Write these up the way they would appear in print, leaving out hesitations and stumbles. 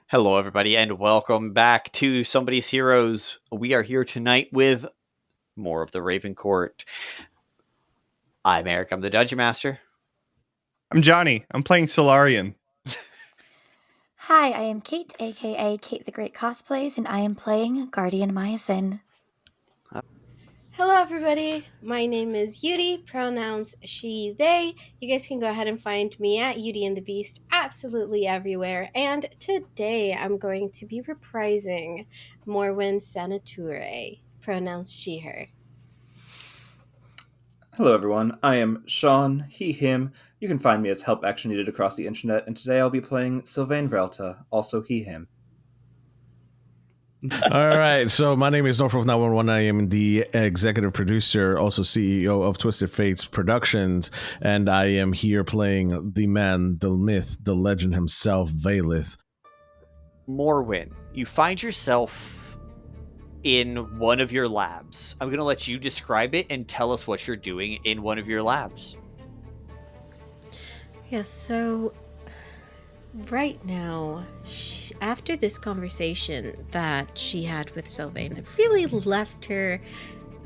Hello, everybody, and welcome back to Somebody's Heroes. We are here tonight with more of the Raven Court. I'm Eric, I'm the Dungeon Master. I'm Jonny. I'm playing Solarian. Hi, I am Kate, aka Kate the Great Cosplays, and I am playing Guardian Miasyn. Hello everybody, my name is Yuri, pronouns she, they. You guys can go ahead and find me at Yuri and the Beast absolutely everywhere. And today I'm going to be reprising Morwen Sanature, pronouns she, her. Hello everyone, I am Sean, he, him. You can find me as help action needed across the internet, and today I'll be playing Sylvain Railta, also he, him. All right, so my name is Northwolf 911. I am the executive producer, also CEO of Twisted Fates Productions, and I am here playing the man, the myth, the legend himself, Vaelith. Morwen, you find yourself in one of your labs. I'm going to let you describe it and tell us what you're doing in one of your labs. Yes, so right now, after this conversation that she had with Sylvain, it really left her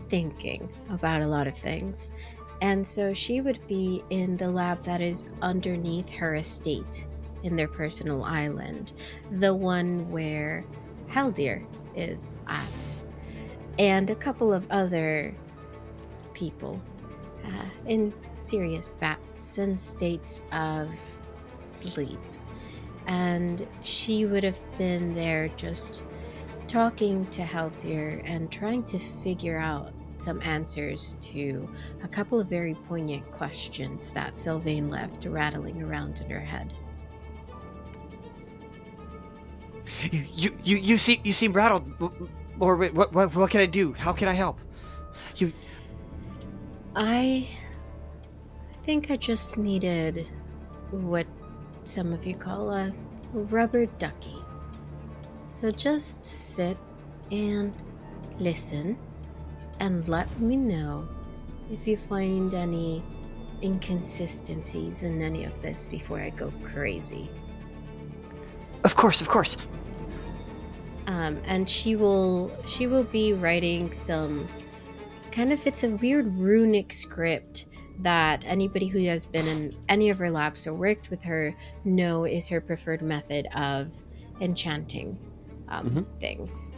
thinking about a lot of things. And so she would be in the lab that is underneath her estate in their personal island, the one where Haldir is at, and a couple of other people in serious fats and states of sleep. And she would have been there just talking to Haldir and trying to figure out some answers to a couple of very poignant questions that Sylvain left rattling around in her head. You seem rattled. Morwen, what can I do? How can I help? I think I just needed what some of you call a rubber ducky. So just sit and listen and let me know if you find any inconsistencies in any of this before I go crazy. Of course. And she will be writing some kind of, it's a weird runic script that anybody who has been in any of her labs or worked with her know is her preferred method of enchanting things.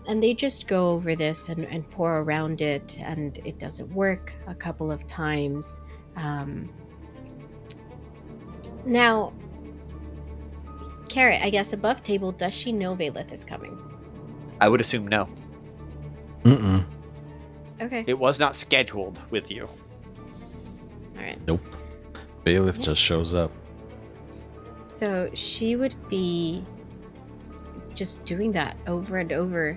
And they just go over this and pour around it, and it doesn't work a couple of times. Now, Carrot, I guess above table, does she know Vaelith is coming? I would assume no. Mm-mm. Okay. It was not scheduled with you. All right. Nope. Vaelith just shows up. So she would be just doing that over and over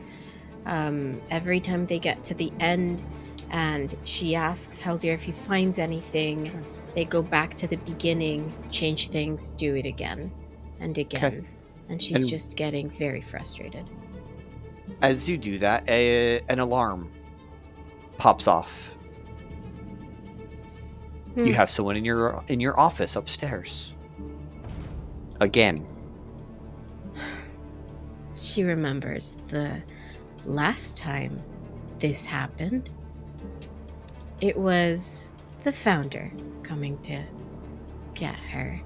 every time they get to the end, and she asks Haldir if he finds anything. Okay. They go back to the beginning, change things, do it again and again. Okay. And she's just getting very frustrated. As you do that, an alarm pops off. You have someone in your office upstairs. Again. She remembers the last time this happened. It was the founder coming to get her.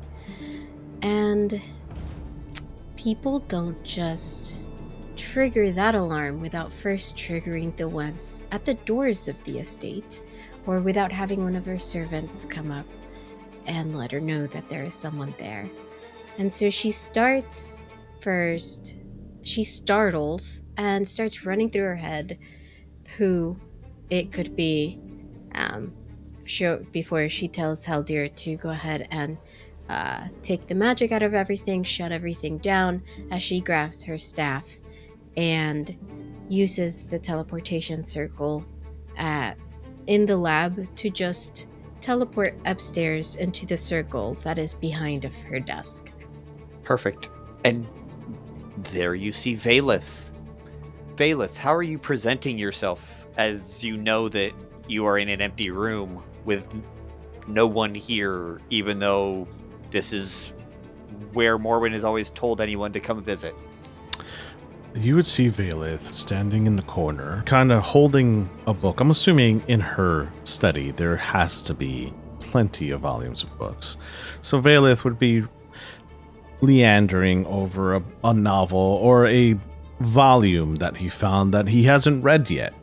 And people don't just trigger that alarm without first triggering the ones at the doors of the estate, or without having one of her servants come up and let her know that there is someone there. And so she starts first, she startles and starts running through her head who it could be, before she tells Haldir to go ahead and take the magic out of everything, shut everything down, as she grabs her staff and uses the teleportation circle in the lab to just teleport upstairs into the circle that is behind of her desk. Perfect. And there you see Vaelith. Vaelith, how are you presenting yourself as you know that you are in an empty room with no one here, even though this is where Morwen has always told anyone to come visit. You would see Vaelith standing in the corner, kind of holding a book. I'm assuming in her study there has to be plenty of volumes of books. So Vaelith would be leandering over a novel or a volume that he found that he hasn't read yet,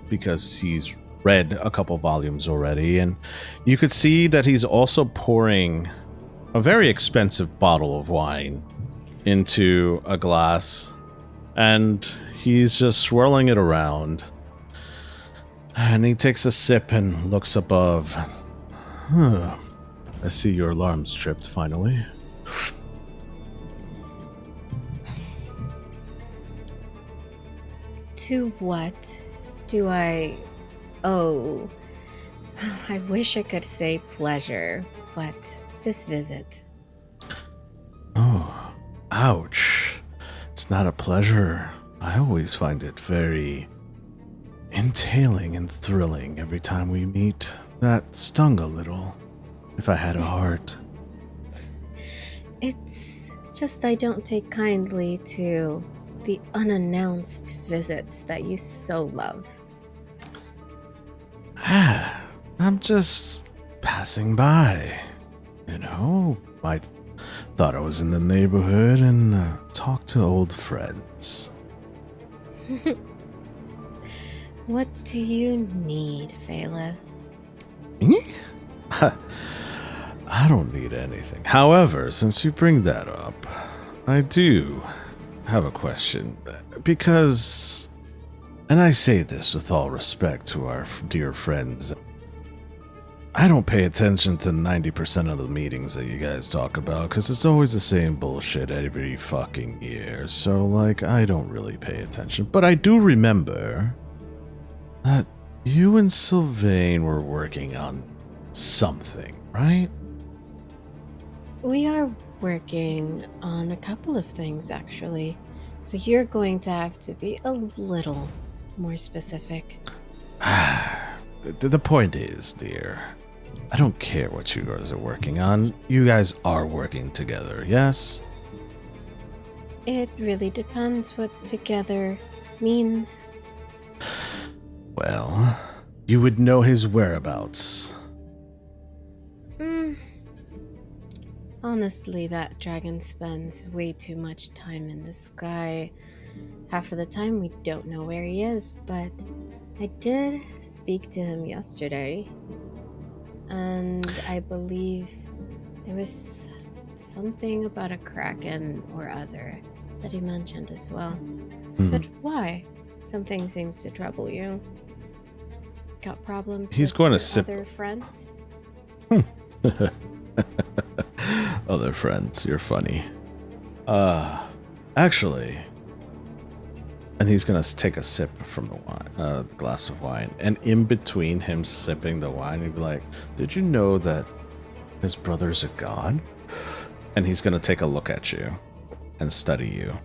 because he's read a couple volumes already. And you could see that he's also pouring a very expensive bottle of wine into a glass, and he's just swirling it around. And he takes a sip and looks above. I see your alarm's tripped finally. To what do I owe? I wish I could say pleasure, but this visit. Oh, ouch. It's not a pleasure. I always find it very entailing and thrilling every time we meet. That stung a little, if I had a heart. It's just I don't take kindly to the unannounced visits that you so love. I'm just passing by. You know, I thought I was in the neighborhood and talked to old friends. What do you need, Vaelith? Me? I don't need anything. However, since you bring that up, I do have a question. Because, and I say this with all respect to our dear friends, I don't pay attention to 90% of the meetings that you guys talk about, because it's always the same bullshit every fucking year. So, like, I don't really pay attention. But I do remember that you and Sylvain were working on something, right? We are working on a couple of things, actually. So you're going to have to be a little more specific. The point is, dear, I don't care what you guys are working on. You guys are working together, yes? It really depends what together means. Well, you would know his whereabouts. Honestly, that dragon spends way too much time in the sky. Half of the time we don't know where he is, but I did speak to him yesterday. And I believe there was something about a kraken or other that he mentioned as well. But why? Something seems to trouble you. Got problems He's with going to your sip. other friends? Other friends, you're funny. Actually, and he's gonna take a sip from the wine, the glass of wine, and in between him sipping the wine, he'd be like, "Did you know that his brother's a god?" And he's gonna take a look at you and study you.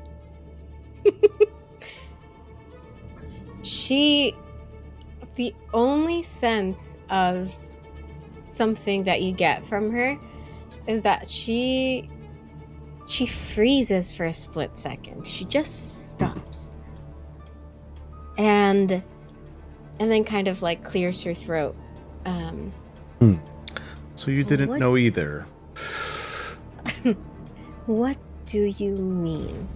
The only sense of something that you get from her is that she freezes for a split second. She just stops. And then kind of like clears her throat. So you didn't know either. What do you mean?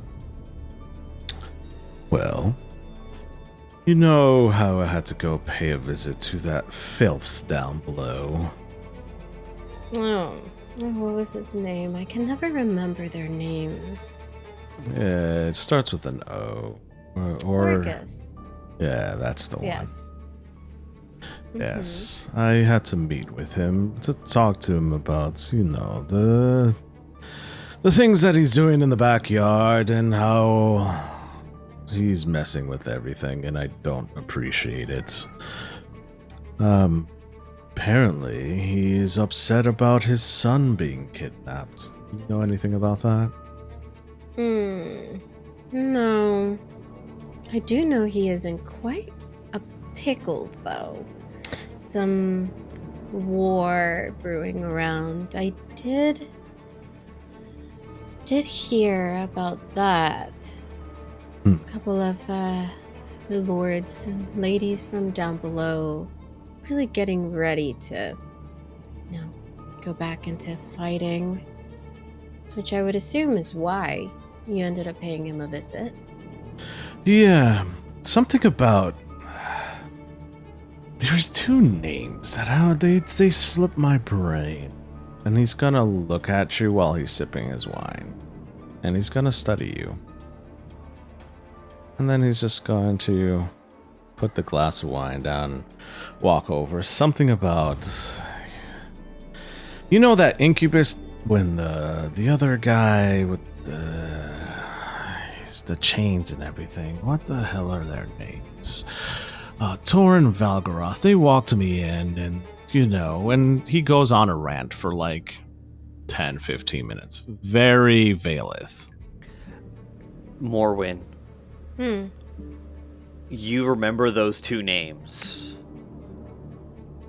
Well, you know how I had to go pay a visit to that filth down below. Oh, what was his name? I can never remember their names. Yeah, it starts with an O. Or Argus. yeah, that's the one. Yes. Yes, I had to meet with him to talk to him about, you know, the things that he's doing in the backyard and how he's messing with everything, and I don't appreciate it. Apparently, he's upset about his son being kidnapped. You know anything about that? No. I do know he is in quite a pickle, though. Some war brewing around. I did did hear about that. Hmm. A couple of the lords and ladies from down below really getting ready to, go back into fighting, which I would assume is why you ended up paying him a visit. Yeah, something about... There's two names that they slip my brain. And he's gonna look at you while he's sipping his wine. And he's gonna study you. And then he's just going to put the glass of wine down and walk over. Something about... You know that incubus when the other guy with the chains and everything. What the hell are their names? Tor and Valgaroth. They walked me in and, and he goes on a rant for like 10, 15 minutes. Very Vaelith. Morwen, Hmm. you remember those two names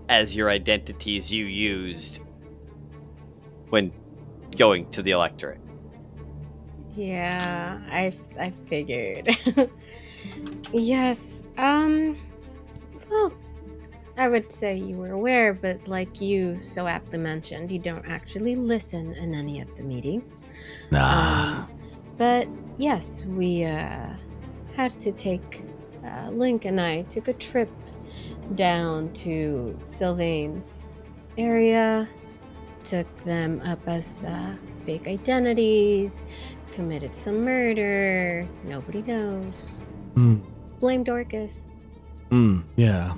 as your identities you used when going to the electorate. Yeah, I figured. Yes. Well, I would say you were aware, but like you so aptly mentioned, you don't actually listen in any of the meetings. Nah. But yes, we had to take Link and I took a trip down to Sylvain's area, took them up as fake identities, committed some murder. Nobody knows. Blamed Orcus. Yeah.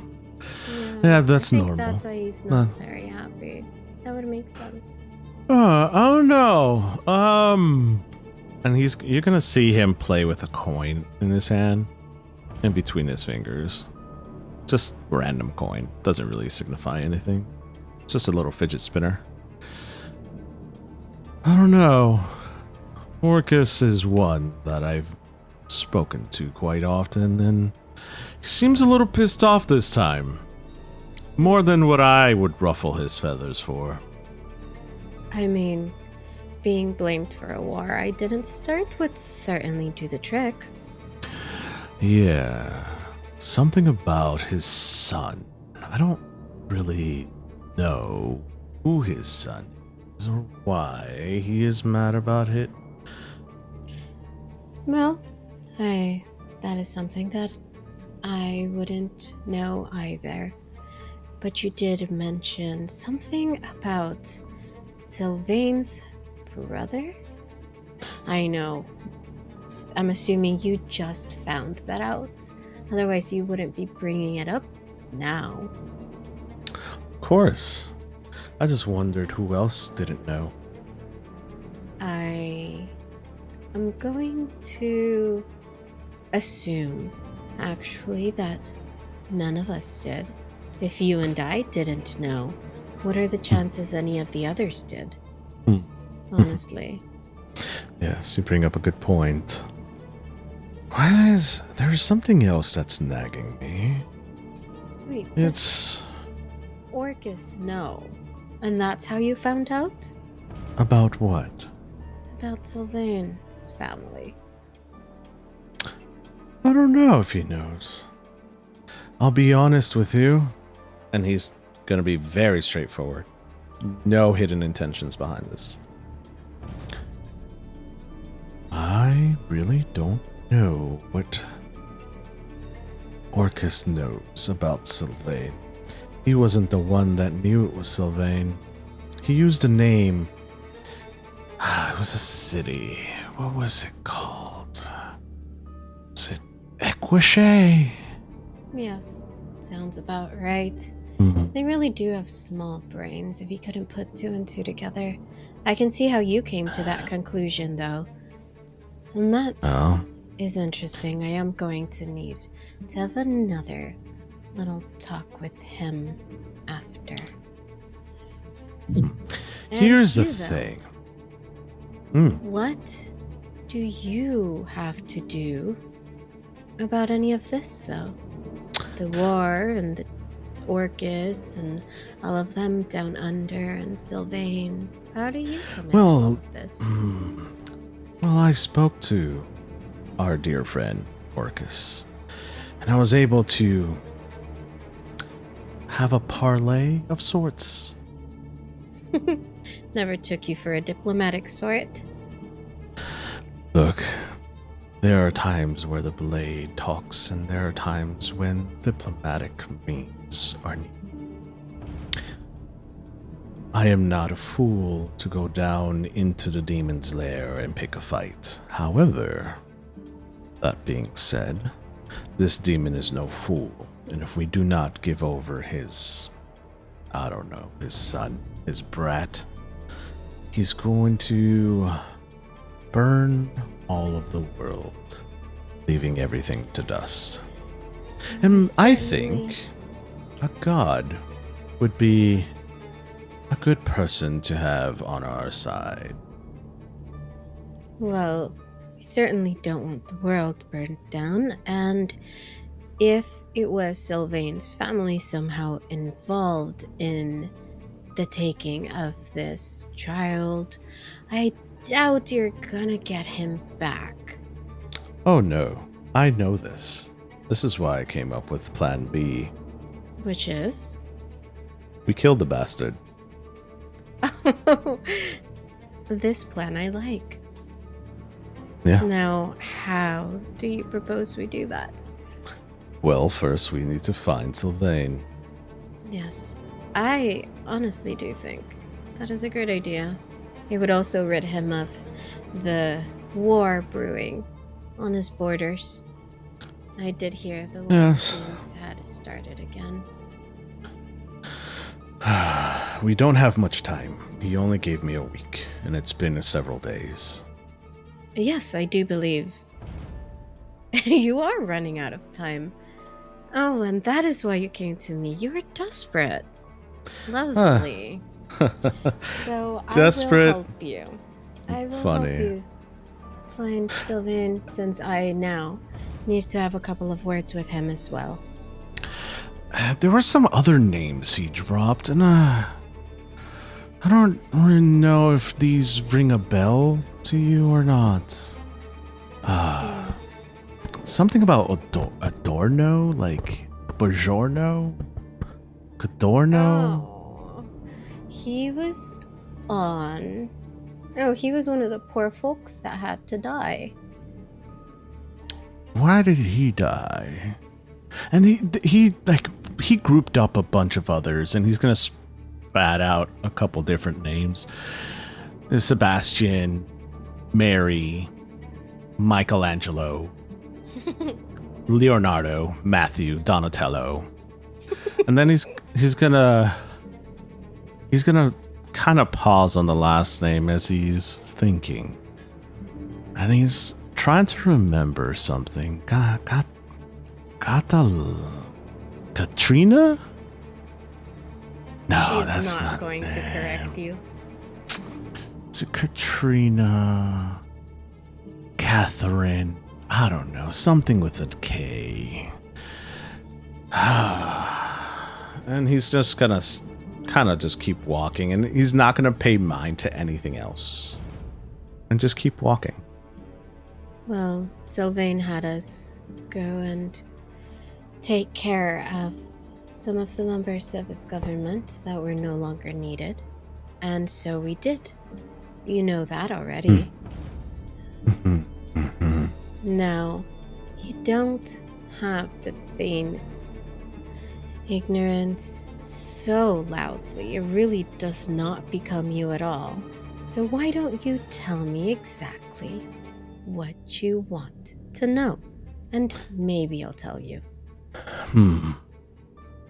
Yeah, that's I think normal. that's why he's not very happy. That would make sense. Oh no. And you're gonna see him play with a coin in his hand, in between his fingers. Just random coin. Doesn't really signify anything. It's just a little fidget spinner. I don't know. Orcus is one that I've spoken to quite often, and he seems a little pissed off this time. More than what I would ruffle his feathers for. I mean, being blamed for a war I didn't start would certainly do the trick. Yeah. Something about his son. I don't really know who his son is or why he is mad about it. Well, that is something that I wouldn't know either. But you did mention something about Sylvain's brother? I know. I'm assuming you just found that out. Otherwise, you wouldn't be bringing it up now. Of course. I just wondered who else didn't know. I am going to assume, actually, that none of us did. If you and I didn't know, what are the chances any of the others did? Honestly. Yes, you bring up a good point. There's something else that's nagging me. Wait, It's Orcus know. And that's how you found out? about what? About Sylvain's family. I don't know if he knows. I'll be honest with you. And he's gonna be very straightforward. No hidden intentions behind this. I really don't know what Orcus knows about Sylvain. He wasn't the one that knew it was Sylvain. He used a name. It was a city. What was it called? Was it Equishay? Yes, sounds about right. They really do have small brains if you couldn't put two and two together. I can see how you came to that conclusion, though. And that is interesting. I am going to need to have another little talk with him after. Here's the And you, though, thing. What do you have to do about any of this, though? The war and the Orcus and all of them down under and Sylvain. How do you come into all of this? Well, I spoke to our dear friend, Orcus, and I was able to have a parlay of sorts. Never took you for a diplomatic sort. Look, there are times where the blade talks, and there are times when diplomatic means are needed. I am not a fool to go down into the demon's lair and pick a fight. However, that being said, this demon is no fool, and if we do not give over his, I don't know, his son, his brat, he's going to burn all of the world, leaving everything to dust. And I think a god would be a good person to have on our side. Well, we certainly don't want the world burned down, and if it was Sylvain's family somehow involved in the taking of this child, I doubt you're gonna get him back. Oh no, I know this. This is why I came up with Plan B. Which is? We killed the bastard. This plan I like. Yeah. Now, how do you propose we do that? Well, first we need to find Sylvain. Yes, I honestly do think that is a great idea. It would also rid him of the war brewing on his borders. I did hear the Yes. Wolves had started again. We don't have much time. He only gave me a week, and it's been several days. Yes, I do believe you are running out of time. Oh, and that is why you came to me. You were desperate. Lovely. So Desperate. I will help you. I will Funny. help you find Sylvain, since I now need to have a couple of words with him as well. There were some other names he dropped, and I don't really know if these ring a bell to you or not. Something about Adorno, like Buongiorno? Cadorno? Oh, he was on. Oh, he was one of the poor folks that had to die. Why did he die? And he grouped up a bunch of others, and he's gonna spat out a couple different names. There's Sebastian, Mary, Michelangelo, Leonardo, Matthew, Donatello, and then he's gonna kind of pause on the last name as he's thinking, and he's trying to remember something. Katrina? No, She's that's not not going to name. correct you. Is it Katrina? Catherine? I don't know. Something with a K. And he's just gonna kind of just keep walking, and he's not gonna pay mind to anything else. And just keep walking. Well, Sylvain had us go and take care of some of the members of his government that were no longer needed. And so we did. You know that already. Now, you don't have to feign ignorance so loudly. It really does not become you at all. So why don't you tell me exactly what you want to know? And maybe I'll tell you.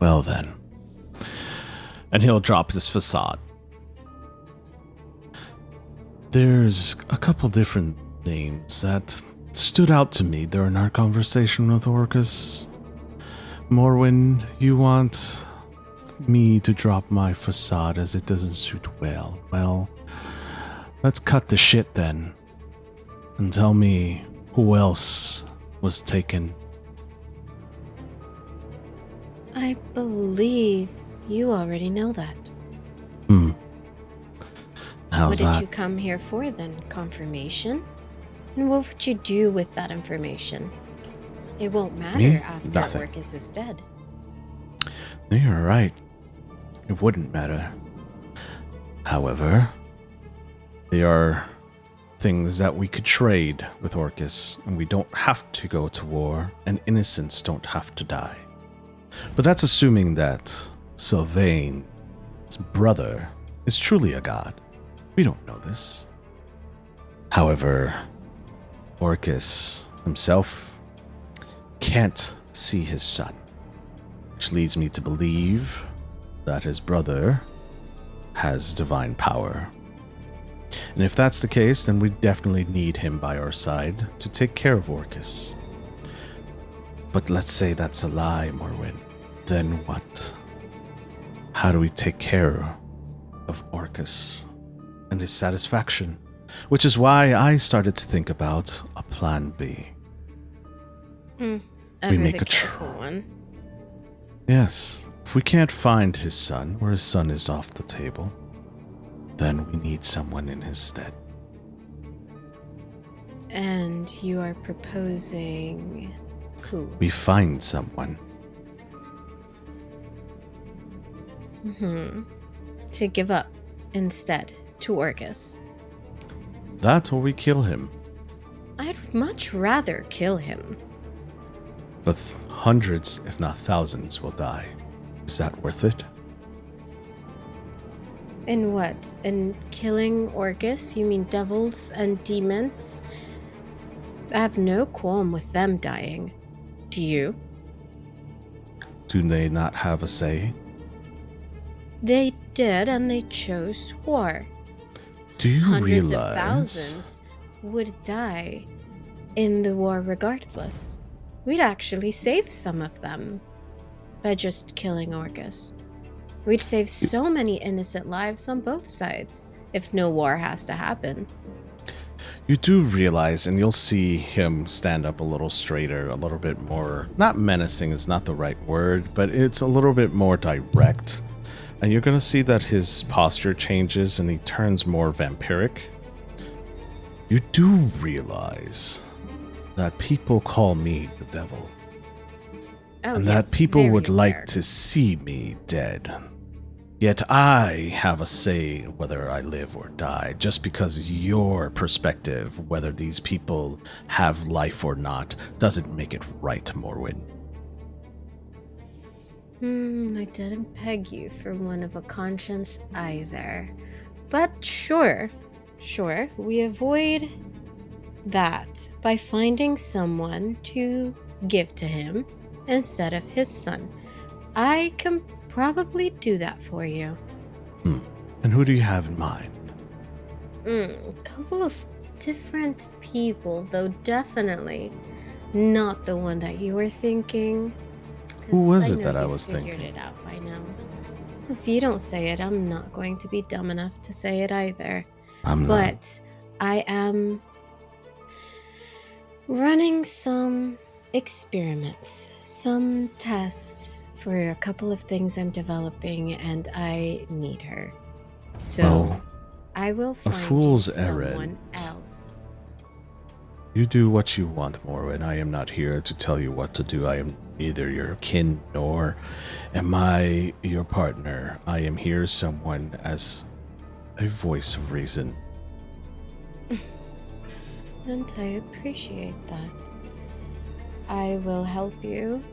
Well then. And he'll drop his facade. There's a couple different names that stood out to me during our conversation with Orcus. Morwen, you want me to drop my facade as it doesn't suit well. Well, let's cut the shit then. And tell me who else was taken. I believe you already know that. How's What did that? you come here for then? Confirmation? And what would you do with that information? It won't matter Me? after Nothing. Orcus is dead. You're right. It wouldn't matter. However, there are things that we could trade with Orcus, and we don't have to go to war, and innocents don't have to die. But that's assuming that Sylvain's brother is truly a god. We don't know this. However, Orcus himself can't see his son, which leads me to believe that his brother has divine power. And if that's the case, then we definitely need him by our side to take care of Orcus. But let's say that's a lie, Morwen. Then what? How do we take care of Orcus and his satisfaction? Which is why I started to think about a plan B. A We really make a careful one. Yes, if we can't find his son, or his son is off the table, then we need someone in his stead. And you are proposing who? We find someone. To give up instead to Orcus. That or we kill him. I'd much rather kill him. But hundreds, if not thousands, will die. Is that worth it? In what? In killing Orcus? You mean devils and demons? I have no qualm with them dying. Do you? Do they not have a say? They did, and they chose war. Do you Hundreds realize? of thousands would die in the war regardless. We'd actually save some of them by just killing Orcus. We'd save so many innocent lives on both sides if no war has to happen. You do realize, and you'll see him stand up a little straighter, a little bit more, not menacing is not the right word, but it's a little bit more direct. And you're going to see that his posture changes and he turns more vampiric. You do realize that people call me the devil. Oh, And yes, that people very would like aware. to see me dead. Yet I have a say whether I live or die, just because your perspective, whether these people have life or not, doesn't make it right, Morwen. I didn't peg you for one of a conscience either. But sure, we avoid that by finding someone to give to him instead of his son. I can probably do that for you. And who do you have in mind? A couple of different people, though definitely not the one that you were thinking. 'Cause Who was it know that I you was figured thinking? it out by now. If you don't say it, I'm not going to be dumb enough to say it either. I'm not. But I am running some experiments, some tests for a couple of things I'm developing, and I need her. So Oh, I will find fool's you someone errand. else. You do what you want, Morwen. I am not here to tell you what to do. I am neither your kin nor am I your partner. I am here as someone as a voice of reason. And I appreciate that. I will help you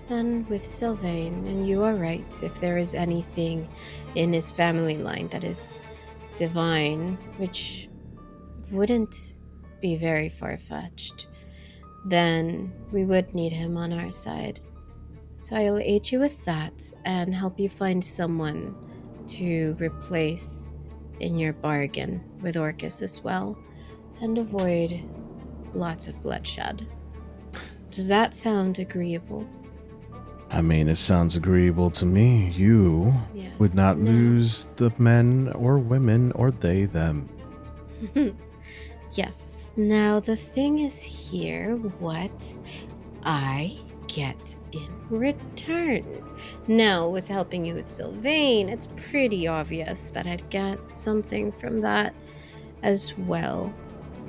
then with Sylvain, and you are right. If there is anything in his family line that is divine, which wouldn't be very far-fetched, then we would need him on our side. So I'll aid you with that and help you find someone to replace in your bargain with Orcus as well, and avoid lots of bloodshed. Does that sound agreeable? I mean, it sounds agreeable to me. You Yes. would not No. lose the men or women or they, them. Yes. Now the thing is here what I get in return. Now, with helping you with Sylvain, it's pretty obvious that I'd get something from that as well.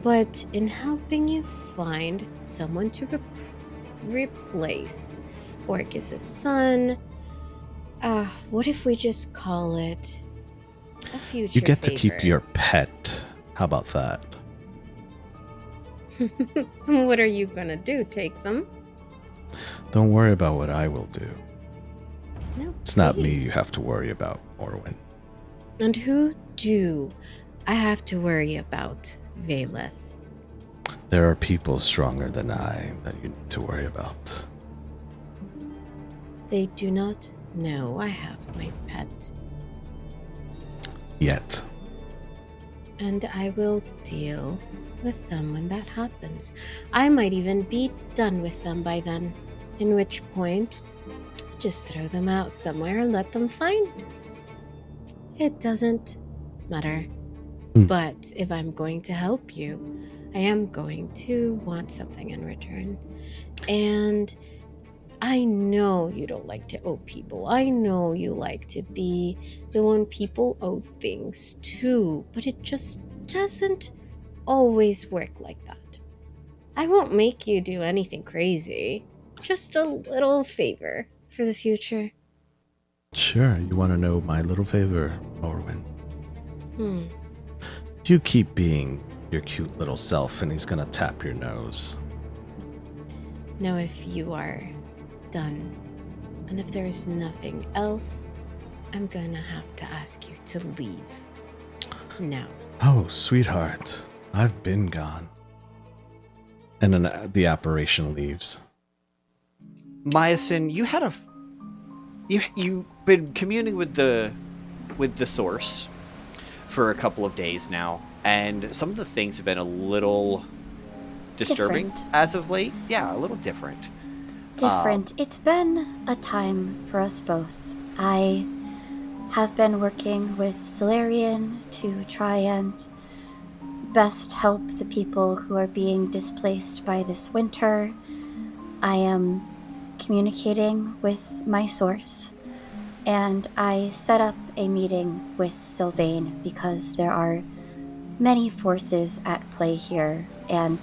but in helping you find someone to replace Orcus's son, what if we just call it a future You get to keep favor? your pet. How about that? What are you gonna do? Take them? Don't worry about what I will do. No, It's not me please. you have to worry about, Morwen. And who do I have to worry about, Vaelith? There are people stronger than I that you need to worry about. They do not know I have my pet, Yet. and I will deal with them when that happens. I might even be done with them by then, in which point, just throw them out somewhere and let them find. It doesn't matter. But if I'm going to help you, I am going to want something in return. And I know you don't like to owe people. I know you like to be the one people owe things to, but it just doesn't always work like that. I won't make you do anything crazy. Just a little favor for the future. Sure, you want to know my little favor, Morwen? Hmm. You keep being your cute little self and he's gonna tap your nose. Now, if you are done, and if there is nothing else, I'm gonna have to ask you to leave. Now. Oh, sweetheart, I've been gone. And then the apparition leaves. Miasyn, you've been communing with the source for a couple of days now, and some of the things have been a little disturbing Different. as of late. Yeah, a little different. Different. It's been a time for us both. I have been working with Solarian to try and best help the people who are being displaced by this winter. I am communicating with my source, and I set up a meeting with Sylvain because there are many forces at play here, and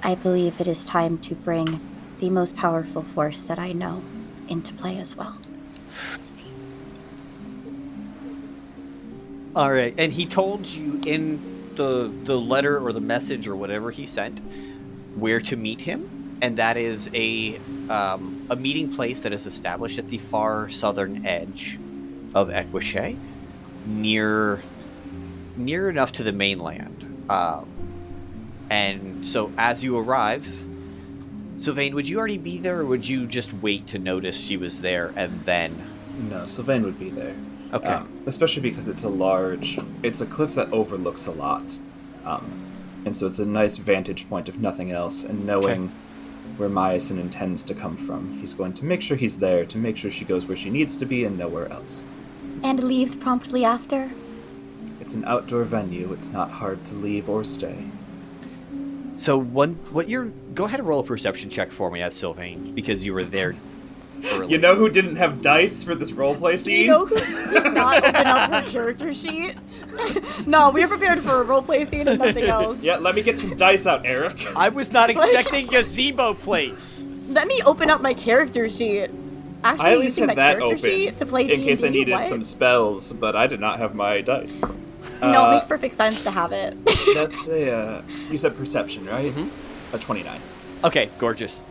I believe it is time to bring the most powerful force that I know into play as well. All right, and he told you in the letter or the message or whatever he sent where to meet him, and that is a meeting place that is established at the far southern edge of Equishay, near enough to the mainland. And so as you arrive, Sylvain, would you already be there, or would you just wait to notice she was there and then? No, Sylvain would be there. Okay. Especially because it's a cliff that overlooks a lot. And so it's a nice vantage point if nothing else, and knowing where Miasyn intends to come from, he's going to make sure he's there, to make sure she goes where she needs to be and nowhere else. And leaves promptly after? It's an outdoor venue, it's not hard to leave or stay. So go ahead and roll a perception check for me as Sylvain, because you were there early. You know who didn't have dice for this roleplay scene? You know who did not open up her character sheet? No, we were prepared for a roleplay scene and nothing else. Yeah, let me get some dice out, Eric. I was not expecting gazebo place. Let me open up my character sheet. Actually, I at least using had my that character open sheet to play in case I D&D? needed What? some spells, but I did not have my dice. No, it makes perfect sense to have it. That's a, you said perception, right? Mm-hmm. A 29. Okay, gorgeous.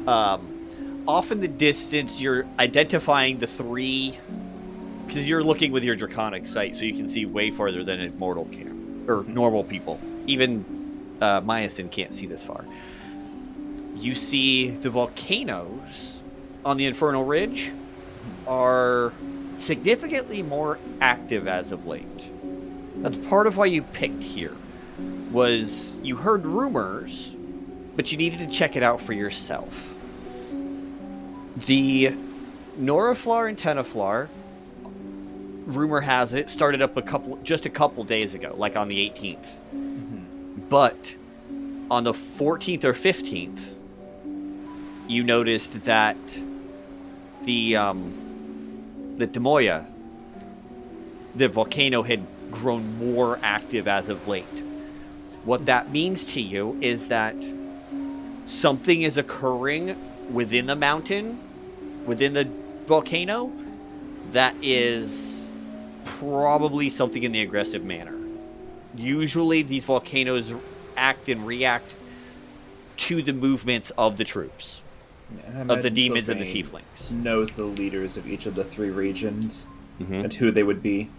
Off in the distance, you're identifying the three, because you're looking with your draconic sight, so you can see way farther than a mortal can, or normal people. Even Miasyn can't see this far. You see the volcanoes on the Infernal Ridge are significantly more active as of late. That's part of why you picked here, was you heard rumors, but you needed to check it out for yourself. The Noraflar and Tenaflar, rumor has it, started up just a couple days ago, like on the 18th. But on the 14th or 15th, you noticed that the Demoya, the volcano, had grown more active as of late. What that means to you is that something is occurring within the mountain, within the volcano, that is probably something in the aggressive manner. Usually these volcanoes act and react to the movements of the troops, of the demons and the tieflings. Knows the leaders of each of the 3 regions Mm-hmm. and who they would be.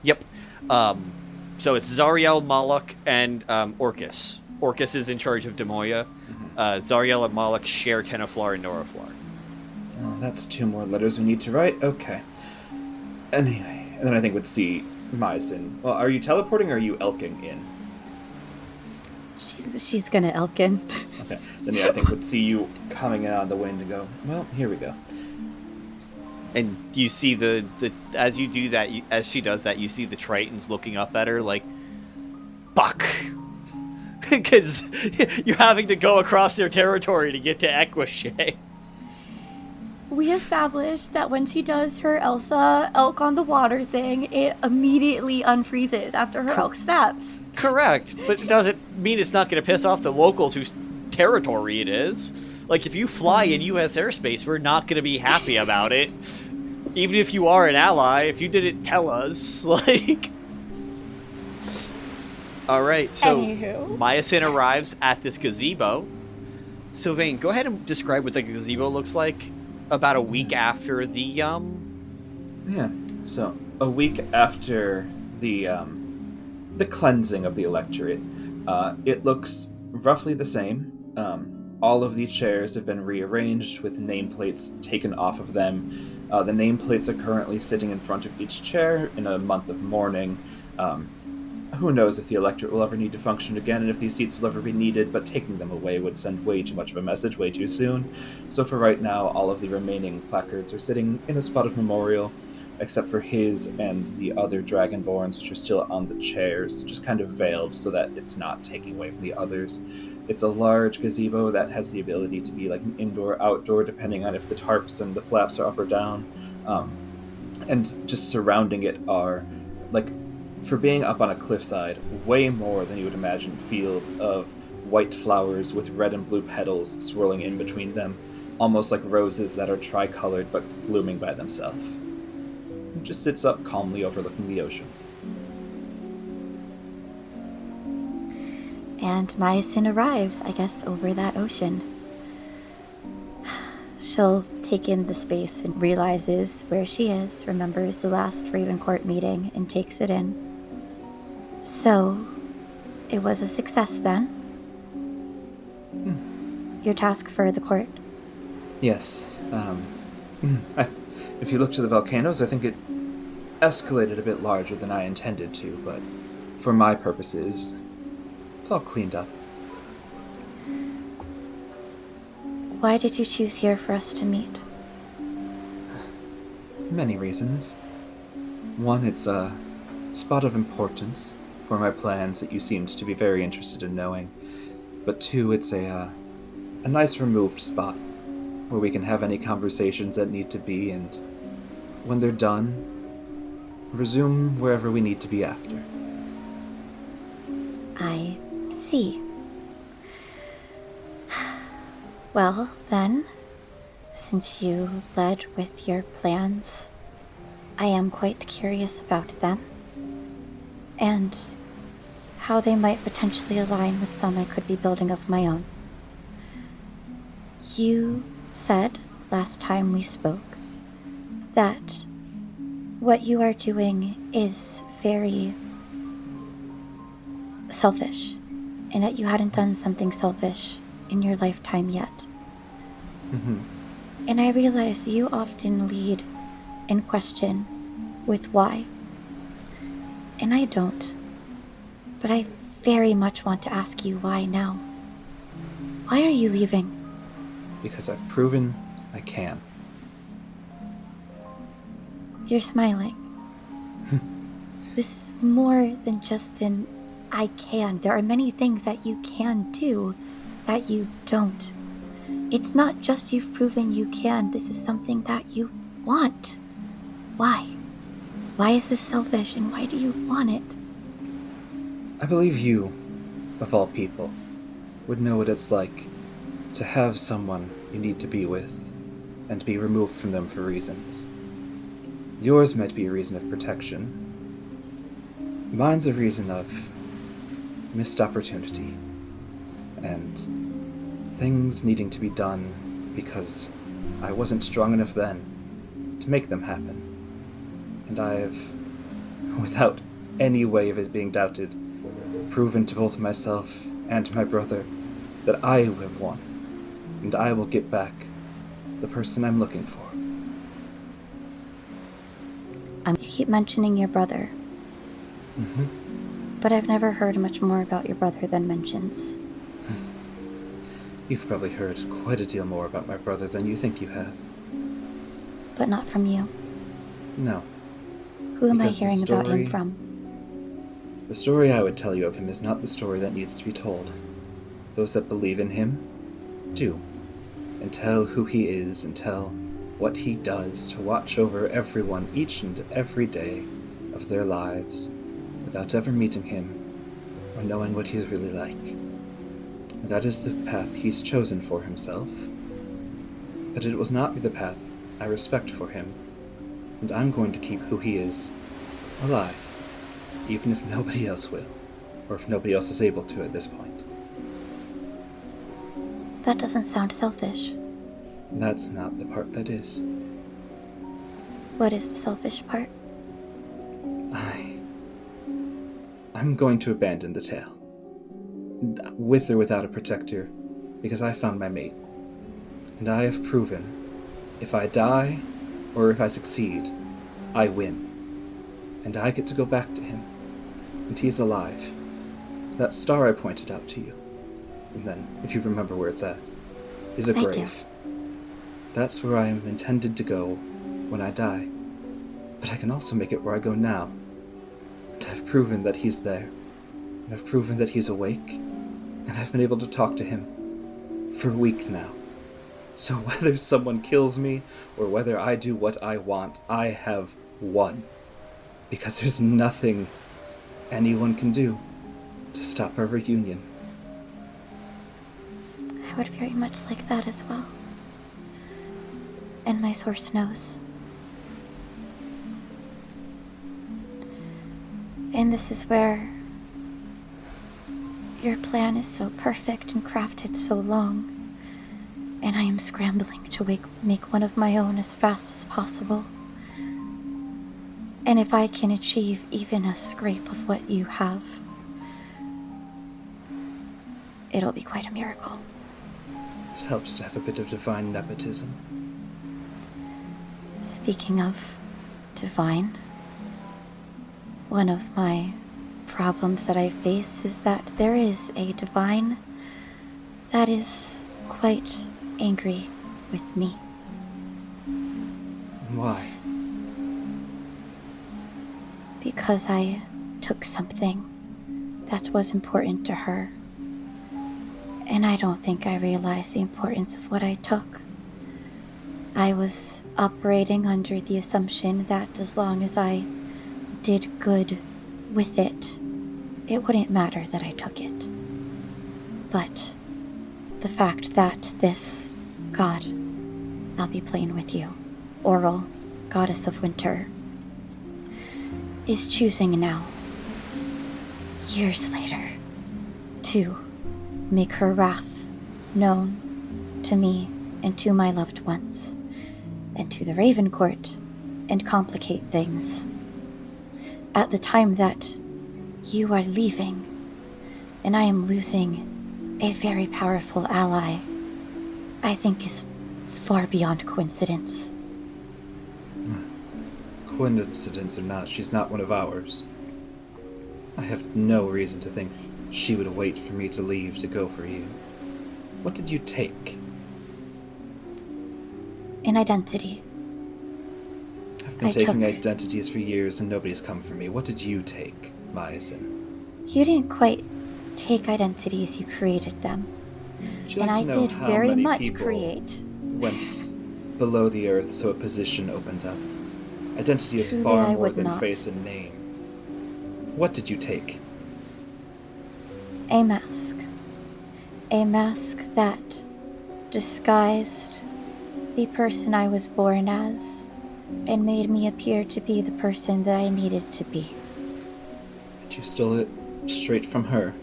Yep. So it's Zariel, Malak, and Orcus. Orcus is in charge of Demoya. Zariel and Malak share Tenaflar and Noraflar. Oh, that's 2 more letters we need to write. Okay. Anyway, and then I think we'd see Miasyn. Well, are you teleporting or are you elking in? She's gonna Elkin. Okay. Then yeah, I think we'd see you coming in on the wind and go, well, here we go. And you see the as you do that, as she does that, you see the Tritons looking up at her like, fuck. Because you're having to go across their territory to get to Equishay. We established that when she does her Elsa elk on the water thing, it immediately unfreezes after her elk steps. Correct, but it doesn't mean it's not going to piss off the locals whose territory it is. Like, if you fly in U.S. airspace, we're not going to be happy about it. Even if you are an ally, if you didn't tell us, like... Alright, so Anywho. Miasyn arrives at this gazebo. Sylvain, go ahead and describe what the gazebo looks like about a week after the, Yeah, so a week after the cleansing of the electorate, it looks roughly the same. All of the chairs have been rearranged with nameplates taken off of them. The nameplates are currently sitting in front of each chair in a month of mourning. Who knows if the electorate will ever need to function again and if these seats will ever be needed, but taking them away would send way too much of a message way too soon. So for right now, all of the remaining placards are sitting in a spot of memorial, except for his and the other Dragonborns, which are still on the chairs, just kind of veiled so that it's not taking away from the others. It's a large gazebo that has the ability to be like an indoor-outdoor, depending on if the tarps and the flaps are up or down. And just surrounding it are, like, for being up on a cliffside, way more than you would imagine fields of white flowers with red and blue petals swirling in between them, almost like roses that are tricolored but blooming by themselves. It just sits up calmly overlooking the ocean. And Miasyn arrives, I guess, over that ocean. She'll take in the space and realizes where she is, remembers the last Ravencourt meeting, and takes it in. So, it was a success then? Your task for the court? Yes. If you look to the volcanoes, I think it escalated a bit larger than I intended to, but for my purposes, it's all cleaned up. Why did you choose here for us to meet? Many reasons. One, it's a spot of importance for my plans that you seemed to be very interested in knowing. But 2, it's a nice removed spot where we can have any conversations that need to be, and when they're done, resume wherever we need to be after. I see. Well, then, since you led with your plans, I am quite curious about them, and how they might potentially align with some I could be building of my own. You said last time we spoke that what you are doing is very selfish, and that you hadn't done something selfish in your lifetime yet. And I realize you often lead and question with why. And I don't. But I very much want to ask you why now. Why are you leaving? Because I've proven I can. You're smiling. This is more than just an I can. There are many things that you can do that you don't. It's not just you've proven you can. This is something that you want. Why? Why is this selfish, and why do you want it? I believe you of all people, would know what it's like to have someone you need to be with and be removed from them for reasons. Yours might be a reason of protection. Mine's a reason of missed opportunity and things needing to be done because I wasn't strong enough then to make them happen. And I've, without any way of it being doubted, proven to both myself and to my brother that I have won, and I will get back the person I'm looking for. You keep mentioning your brother. Mm-hmm. But I've never heard much more about your brother than mentions. You've probably heard quite a deal more about my brother than you think you have. But not from you. No. Who am I Because the hearing about him story- from? The story I would tell you of him is not the story that needs to be told. Those that believe in him do, and tell who he is and tell what he does to watch over everyone each and every day of their lives without ever meeting him or knowing what he's really like. And that is the path he's chosen for himself. But it will not be the path I respect for him, and I'm going to keep who he is alive, even if nobody else will, or if nobody else is able to at this point. That doesn't sound selfish. That's not the part that is. What is the selfish part? I'm going to abandon the tale. With or without a protector, because I found my mate. And I have proven, if I die, or if I succeed, I win. And I get to go back to him. And he's alive. That star I pointed out to you. And then, if you remember where it's at, is a I do. grave. That's where I am intended to go when I die. But I can also make it where I go now. And I've proven that he's there. And I've proven that he's awake. And I've been able to talk to him for a week now. So whether someone kills me or whether I do what I want, I have won. Because there's nothing anyone can do to stop our reunion. I would very much like that as well. And my source knows. And this is where your plan is so perfect and crafted so long, and I am scrambling to make one of my own as fast as possible. And if I can achieve even a scrape of what you have, it'll be quite a miracle. It helps to have a bit of divine nepotism. Speaking of divine, one of my problems that I face is that there is a divine that is quite angry with me. Why? Because I took something that was important to her. And I don't think I realized the importance of what I took. I was operating under the assumption that as long as I did good with it, it wouldn't matter that I took it. But the fact that this god, I'll be playing with you, Oral, goddess of winter, is choosing now, years later, to make her wrath known to me and to my loved ones, and to the Raven Court, and complicate things. At the time that you are leaving, and I am losing a very powerful ally, I think is far beyond coincidence. Coincidence or not, she's not one of ours. I have no reason to think she would wait for me to leave to go for you. What did you take? An identity. I've been I taking took- identities for years and nobody's come for me. What did you take, Miasyn? You didn't quite take identities, you created them. Would you And like I to know did how very many much people create. went below the earth so a position opened up? Identity is Truly, far I more would than not. face and name. What did you take? A mask. A mask that disguised the person I was born as and made me appear to be the person that I needed to be. And you stole it straight from her.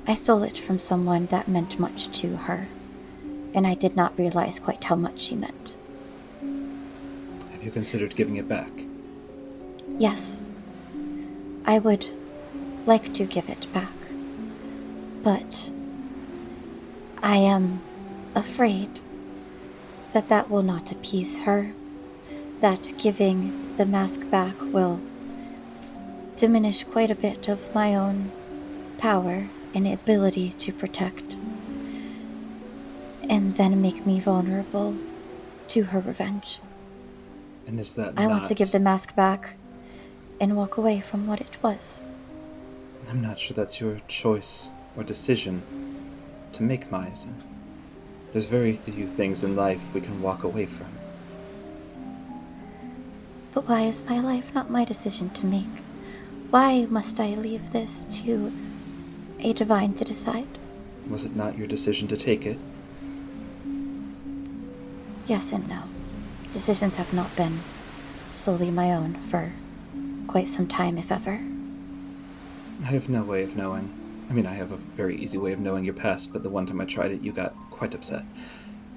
I stole it from someone that meant much to her, and I did not realize quite how much she meant. Have you considered giving it back? Yes, I would like to give it back, but I am afraid that that will not appease her, that giving the mask back will diminish quite a bit of my own power and ability to protect, and then make me vulnerable to her revenge. And is that I want to give the mask back and walk away from what it was. I'm not sure that's your choice or decision to make, Miasyn. There's very few things in life we can walk away from. But why is my life not my decision to make? Why must I leave this to a divine to decide? Was it not your decision to take it? Yes and no. Decisions have not been solely my own for quite some time, if ever. I have no way of knowing. I mean, I have a very easy way of knowing your past, but the one time I tried it, you got quite upset.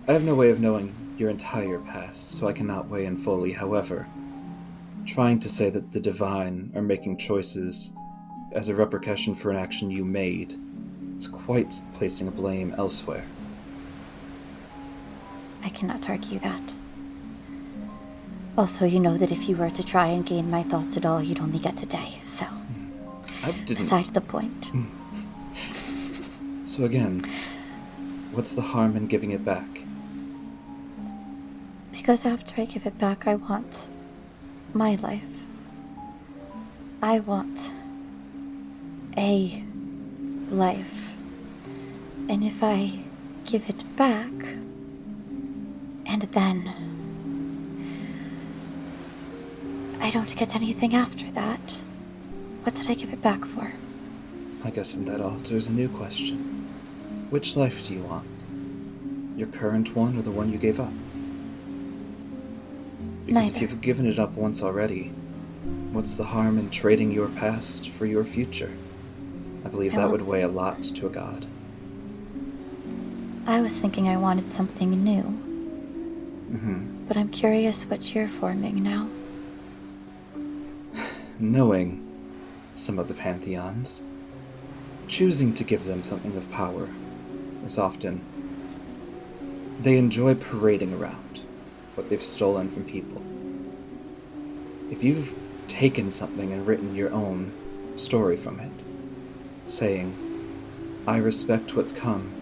I have no way of knowing your entire past, so I cannot weigh in fully. However, trying to say that the divine are making choices as a repercussion for an action you made is quite placing a blame elsewhere. I cannot argue that. Also, you know that if you were to try and gain my thoughts at all, you'd only get today, so... Beside the point. So again, what's the harm in giving it back? Because after I give it back, I want my life. I want a life. And if I give it back, and then I don't get anything after that, what did I give it back for? I guess in that alters a new question. Which life do you want? Your current one or the one you gave up? Because Neither. if you've given it up once already, what's the harm in trading your past for your future? I believe that would weigh a lot to a god. I was thinking I wanted something new. But I'm curious what you're forming now. Knowing some of the pantheons, choosing to give them something of power is often... They enjoy parading around what they've stolen from people. If you've taken something and written your own story from it, saying, I respect what's come,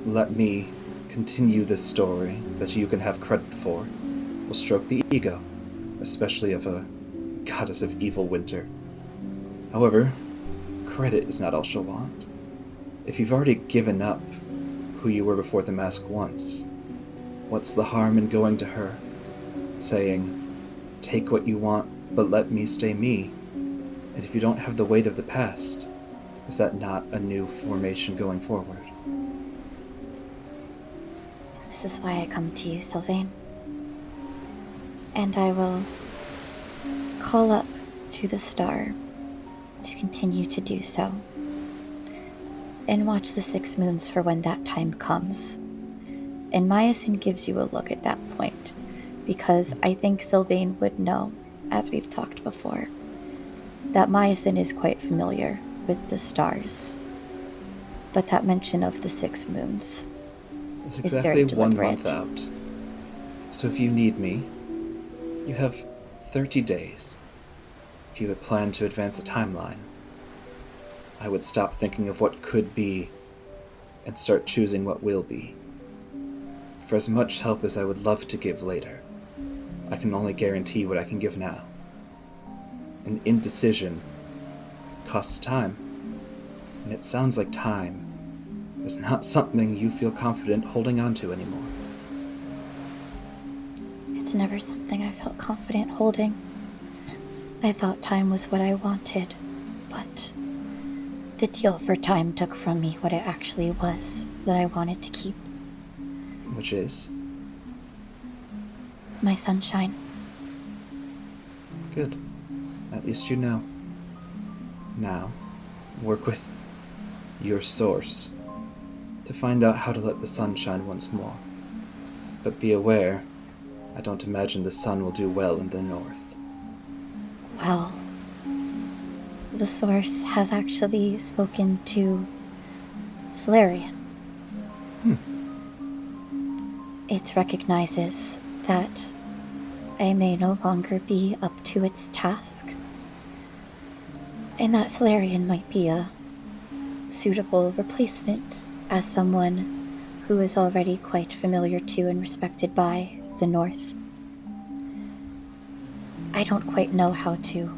let me continue this story that you can have credit for, will stroke the ego, especially of a goddess of evil winter. However, credit is not all she'll want. If you've already given up who you were before the mask once, what's the harm in going to her, saying, take what you want, but let me stay me? And if you don't have the weight of the past, is that not a new formation going forward? This is why I come to you, Sylvain. And I will call up to the star to continue to do so. And watch the 6 moons for when that time comes. And Miasyn gives you a look at that point, because I think Sylvain would know, as we've talked before, that Miasyn is quite familiar with the stars. But that mention of the 6 moons It's is very exactly 1 deliberate. month out. So if you need me, you have 30 days. If you had planned to advance a timeline, I would stop thinking of what could be and start choosing what will be. For as much help as I would love to give later, I can only guarantee what I can give now. An indecision costs time, and it sounds like time is not something you feel confident holding on to anymore. It's never something I felt confident holding. I thought time was what I wanted, but The deal for time took from me what it actually was that I wanted to keep. Which is? My sunshine. Good. At least you know. Now, work with your source to find out how to let the sun shine once more. But be aware, I don't imagine the sun will do well in the north. Well, the source has actually spoken to Solarian. It recognizes that I may no longer be up to its task, and that Solarian might be a suitable replacement as someone who is already quite familiar to and respected by the North. I don't quite know how to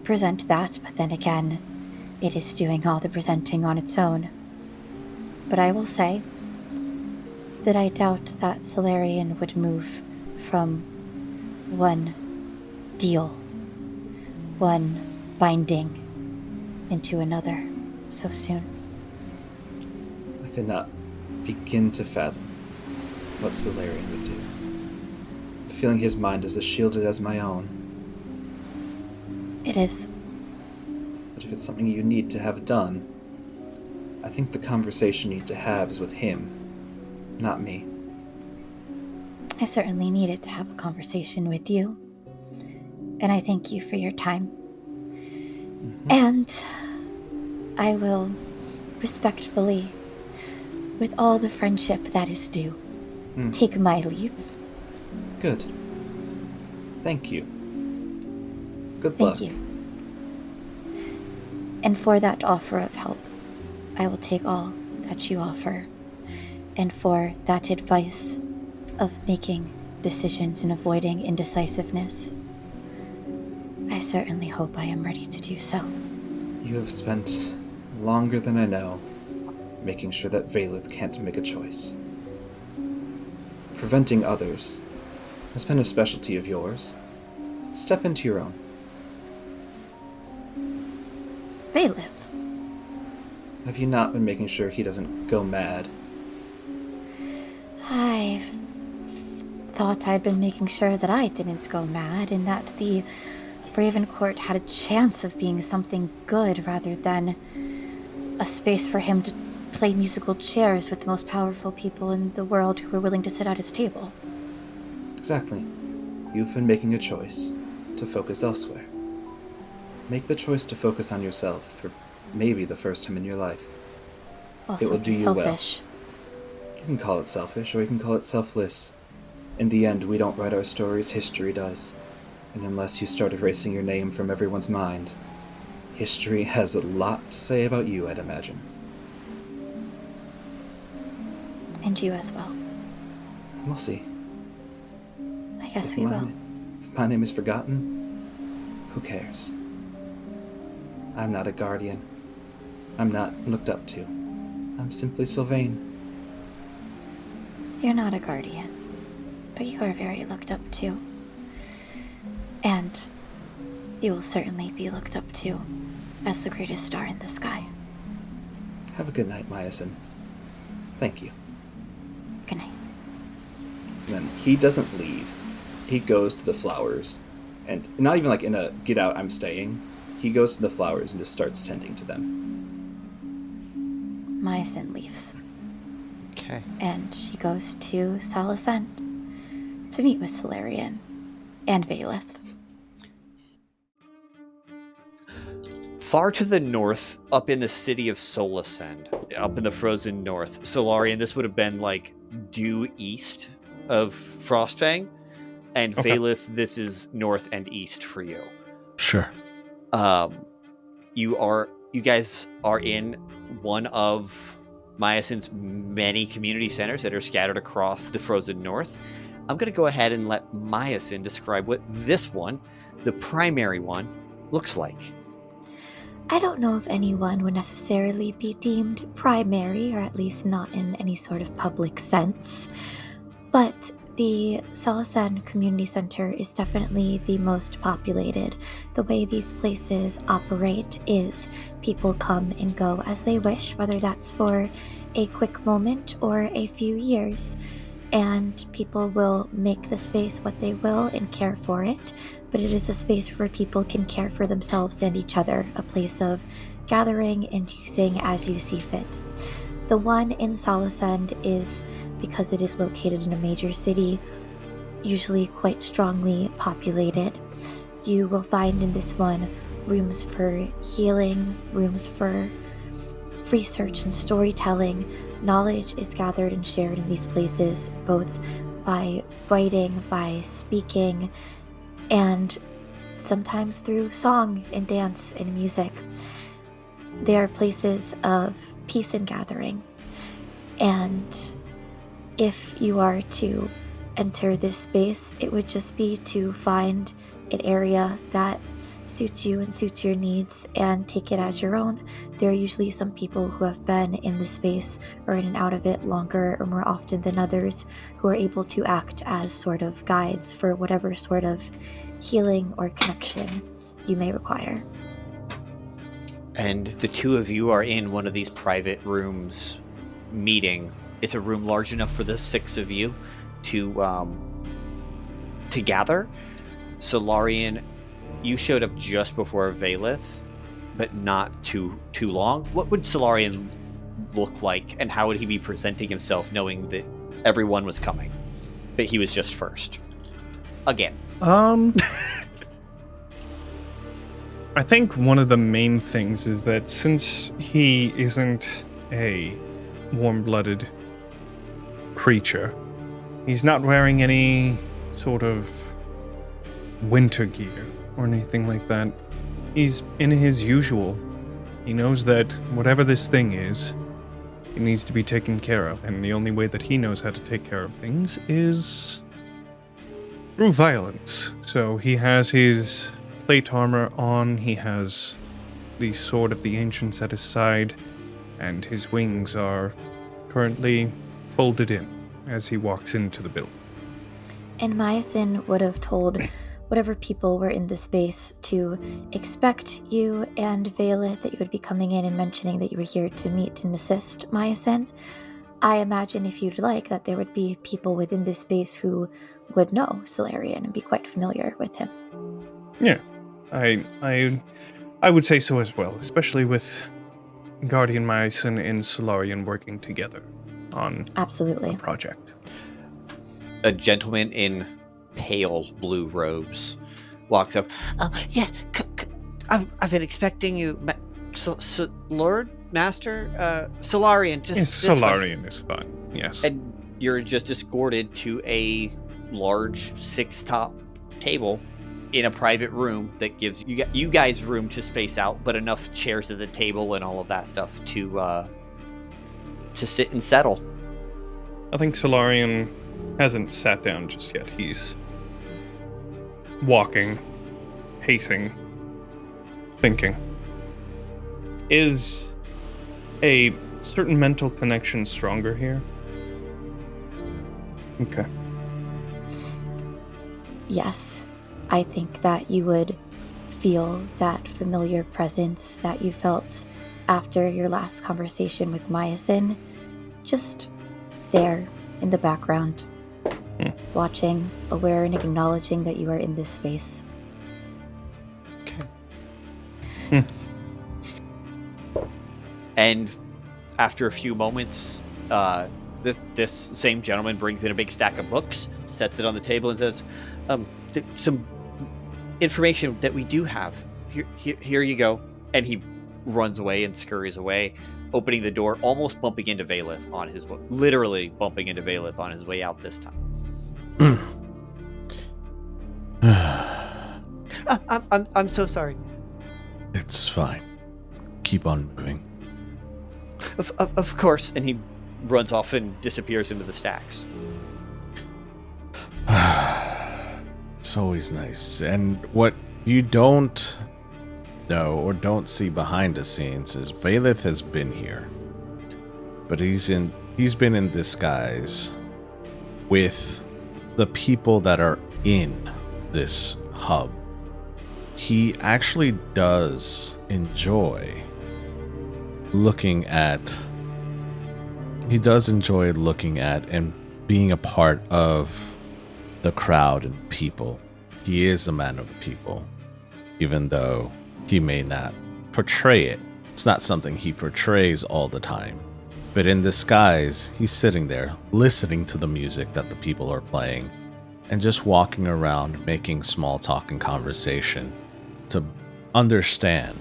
present that, but then again, it is doing all the presenting on its own. But I will say that I doubt that Solarian would move from one deal, one binding, into another so soon. I could not begin to fathom what Solarian would do. Feeling his mind is as shielded as my own. It is. But if it's something you need to have done, I think the conversation you need to have is with him, not me. I certainly needed to have a conversation with you, and I thank you for your time. And I will respectfully, with all the friendship that is due, take my leave. Good. Thank you. Good luck. Thank you. And for that offer of help, I will take all that you offer. And for that advice of making decisions and avoiding indecisiveness, I certainly hope I am ready to do so. You have spent longer than I know making sure that Vaelith can't make a choice. Preventing others has been a specialty of yours. Step into your own. Vaelith, Have you not been making sure he doesn't go mad? I thought I'd been making sure that I didn't go mad and that the Raven Court had a chance of being something good rather than a space for him to play musical chairs with the most powerful people in the world who were willing to sit at his table. Exactly. You've been making a choice to focus elsewhere. Make the choice to focus on yourself for maybe the first time in your life. Also, It will do you selfish. well. You can call it selfish, or you can call it selfless. In the end, we don't write our stories, history does. And unless you start erasing your name from everyone's mind, history has a lot to say about you, I'd imagine. And you as well. We'll see. I guess If we my- will. If my name is forgotten, who cares? I'm not a guardian. I'm not looked up to. I'm simply Sylvain. You're not a guardian, but you are very looked up to. And you will certainly be looked up to as the greatest star in the sky. Have a good night, Miasyn. Thank you. Good night. And then he doesn't leave. He goes to the flowers. And not even like in a get out, I'm staying. He goes to the flowers and just starts tending to them. Miasyn leaves, Okay. and she goes to Salasend to meet with Solarian and Vaelith. Far to the north, up in the city of Solasend, up in the frozen north, Solarian, this would have been like due east of Frostfang, and Okay. Vaelith, this is north and east for you. Sure. You guys are in one of Miasyn's many community centers that are scattered across the frozen north. I'm going to go ahead and let Miasyn describe what this one, the primary one, looks like. I don't know if anyone would necessarily be deemed primary, or at least not in any sort of public sense, but The Solarian Community Center is definitely the most populated. The way these places operate is people come and go as they wish, whether that's for a quick moment or a few years. And people will make the space what they will and care for it, but it is a space where people can care for themselves and each other, a place of gathering and using as you see fit. The one in Solarian is, because it is located in a major city, usually quite strongly populated. You will find in this one rooms for healing, rooms for research and storytelling. Knowledge is gathered and shared in these places, both by writing, by speaking, and sometimes through song and dance and music. They are places of peace and gathering. And if you are to enter this space, it would just be to find an area that suits you and suits your needs and take it as your own. There are usually some people who have been in the space or in and out of it longer or more often than others who are able to act as sort of guides for whatever sort of healing or connection you may require. And the two of you are in one of these private rooms meeting. It's a room large enough for the six of you to gather. Solarian, you showed up just before Vaelith, but not too long. What would Solarian look like, and how would he be presenting himself, knowing that everyone was coming, but he was just first? Again. I think one of the main things is that since he isn't a warm-blooded creature, he's not wearing any sort of winter gear or anything like that. He's in his usual. He knows that whatever this thing is, it needs to be taken care of, and the only way that he knows how to take care of things is through violence. So he has his plate armor on, he has the sword of the ancients at his side, and his wings are currently folded in as he walks into the building. And Miasyn would have told whatever people were in the space to expect you and Vaelith, that you would be coming in and mentioning that you were here to meet and assist Miasyn. I imagine, if you'd like, that there would be people within this space who would know Solarian and be quite familiar with him. Yeah, I would say so as well, especially with Guardian Miasyn and Solarian working together on Absolutely. a project. A gentleman in pale blue robes walks up. I've been expecting you, Lord, Master, Solarian. Solarian is fine. Yes. And you're just escorted to a large 6-top table in a private room that gives you guys room to space out, but enough chairs at the table and all of that stuff to sit and settle. I think Solarian hasn't sat down just yet. He's walking, pacing, thinking. Is a certain mental connection stronger here? Okay. Yes, I think that you would feel that familiar presence that you felt after your last conversation with Miasyn, just there in the background, watching, aware, and acknowledging that you are in this space. Okay. And after a few moments, this same gentleman brings in a big stack of books, sets it on the table, and says, some information that we do have. Here you go. And he runs away and scurries away, opening the door, almost bumping into Vaelith on his way, literally bumping into Vaelith on his way out this time. I'm so sorry. It's fine. Keep on moving. Of course. And he runs off and disappears into the stacks. It's always nice. And what you don't know or don't see behind the scenes is Vaelith has been here. But he's been in disguise with the people that are in this hub, he actually does enjoy looking at and being a part of the crowd and people. He is a man of the people, even though he may not portray it. It's not something he portrays all the time. But in disguise, he's sitting there listening to the music that the people are playing and just walking around making small talk and conversation to understand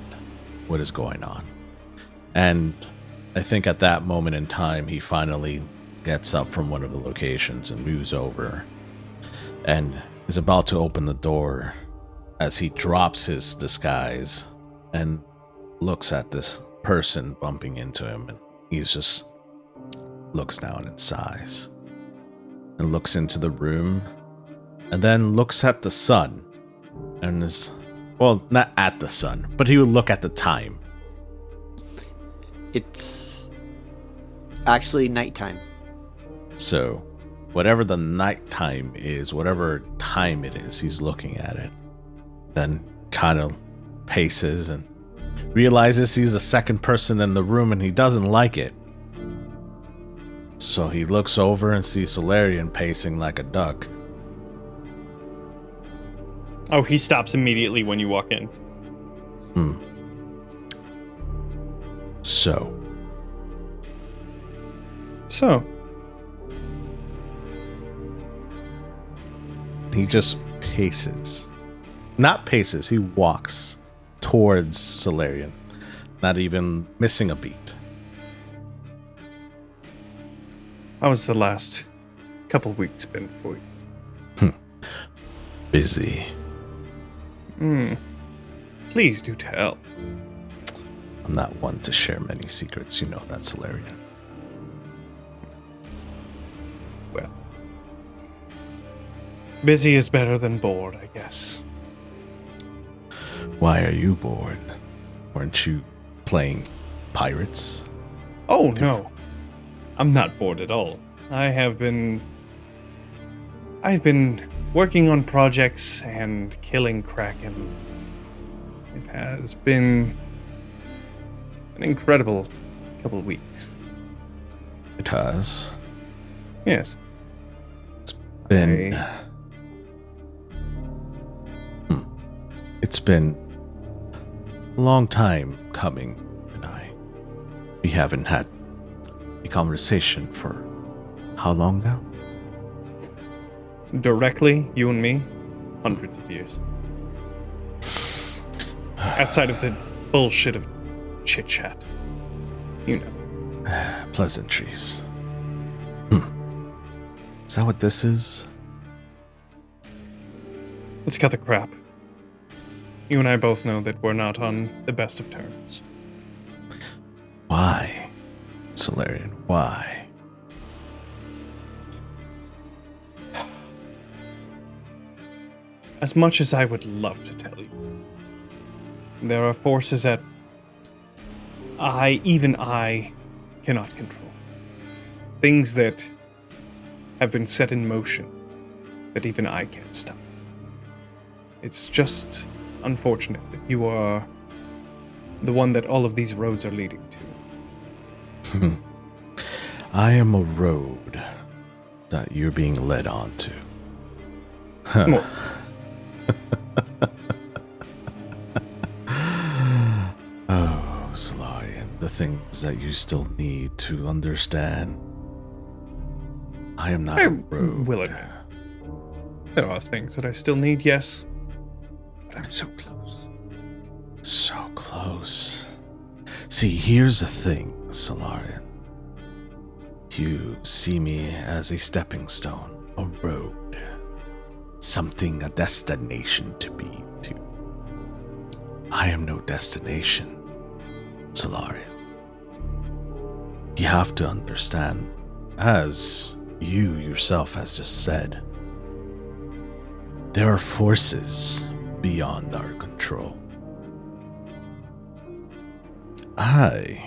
what is going on. And I think at that moment in time, he finally gets up from one of the locations and moves over and is about to open the door as he drops his disguise and looks at this person bumping into him, and he's just looks down and sighs and looks into the room and then looks at the sun and is, well, not at the sun, but he would look at the time. It's actually nighttime. So whatever the nighttime is, whatever time it is, he's looking at it, then kind of paces and realizes he's the second person in the room and he doesn't like it. So he looks over and sees Solarian pacing like a duck. Oh, he stops immediately when you walk in. So. He just paces. Not paces, he walks towards Solarian, not even missing a beat. How has the last couple weeks been for you? Busy. Please do tell. I'm not one to share many secrets, you know that, Solarian. Well, busy is better than bored, I guess. Why are you bored? Weren't you playing pirates? Oh, no. I'm not bored at all. I've been working on projects and killing krakens. It has been an incredible couple of weeks. It has. Yes. It's been a long time coming, and we haven't had a conversation for how long now? Directly, you and me, hundreds of years. Outside of the bullshit of chit-chat. You know. Pleasantries. Is that what this is? Let's cut the crap. You and I both know that we're not on the best of terms. Why? Solarian, why? As much as I would love to tell you, there are forces that even I cannot control. Things that have been set in motion that even I can't stop. It's just unfortunate that you are the one that all of these roads are leading to. I am a road that you're being led onto. More. Oh, Solarian, the things that you still need to understand. I am not a road. Will admit. There are things that I still need, yes. But I'm so close. So close. See, here's the thing, Solarian. You see me as a stepping stone, a road, something, a destination to be to. I am no destination, Solarian. You have to understand, as you yourself has just said, there are forces beyond our control. I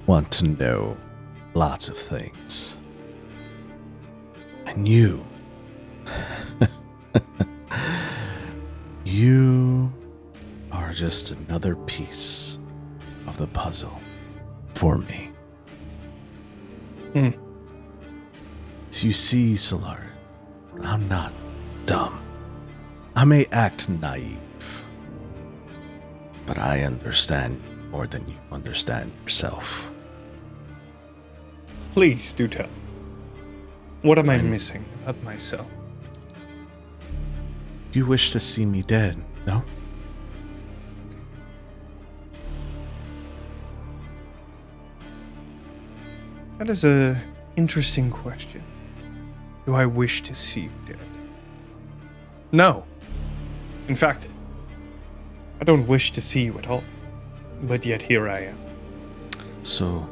want to know lots of things. I And you. You are just another piece of the puzzle for me. So you see, Solarian, I'm not dumb. I may act naive, but I understand more than you understand yourself. Please do tell. What am I missing about myself? You wish to see me dead, no? That is an interesting question. Do I wish to see you dead? No. In fact, I don't wish to see you at all. But yet here I am. So,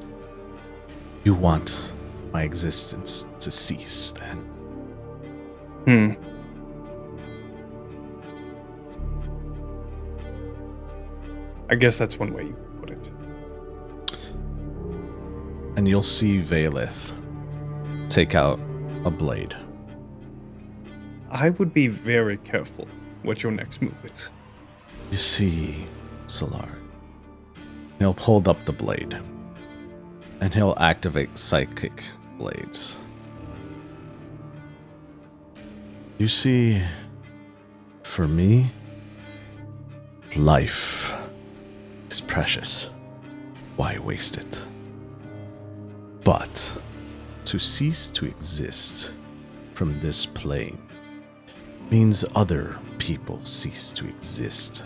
you want my existence to cease, then? I guess that's one way you could put it. And you'll see Vaelith take out a blade. I would be very careful what your next move is. You see, Solar. He'll hold up the blade. And he'll activate psychic blades. You see, for me, life is precious. Why waste it? But to cease to exist from this plane means other people cease to exist.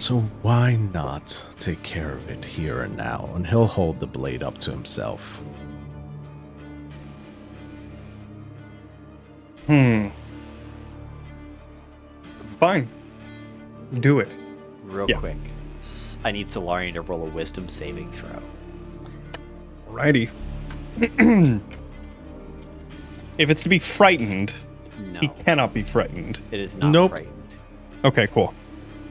So why not take care of it here and now? And he'll hold the blade up to himself. Fine. Do it. Real quick. I need Solarian to roll a wisdom saving throw. Alrighty. If it's to be frightened, No, he cannot be frightened. it is not Nope. frightened. Okay, cool.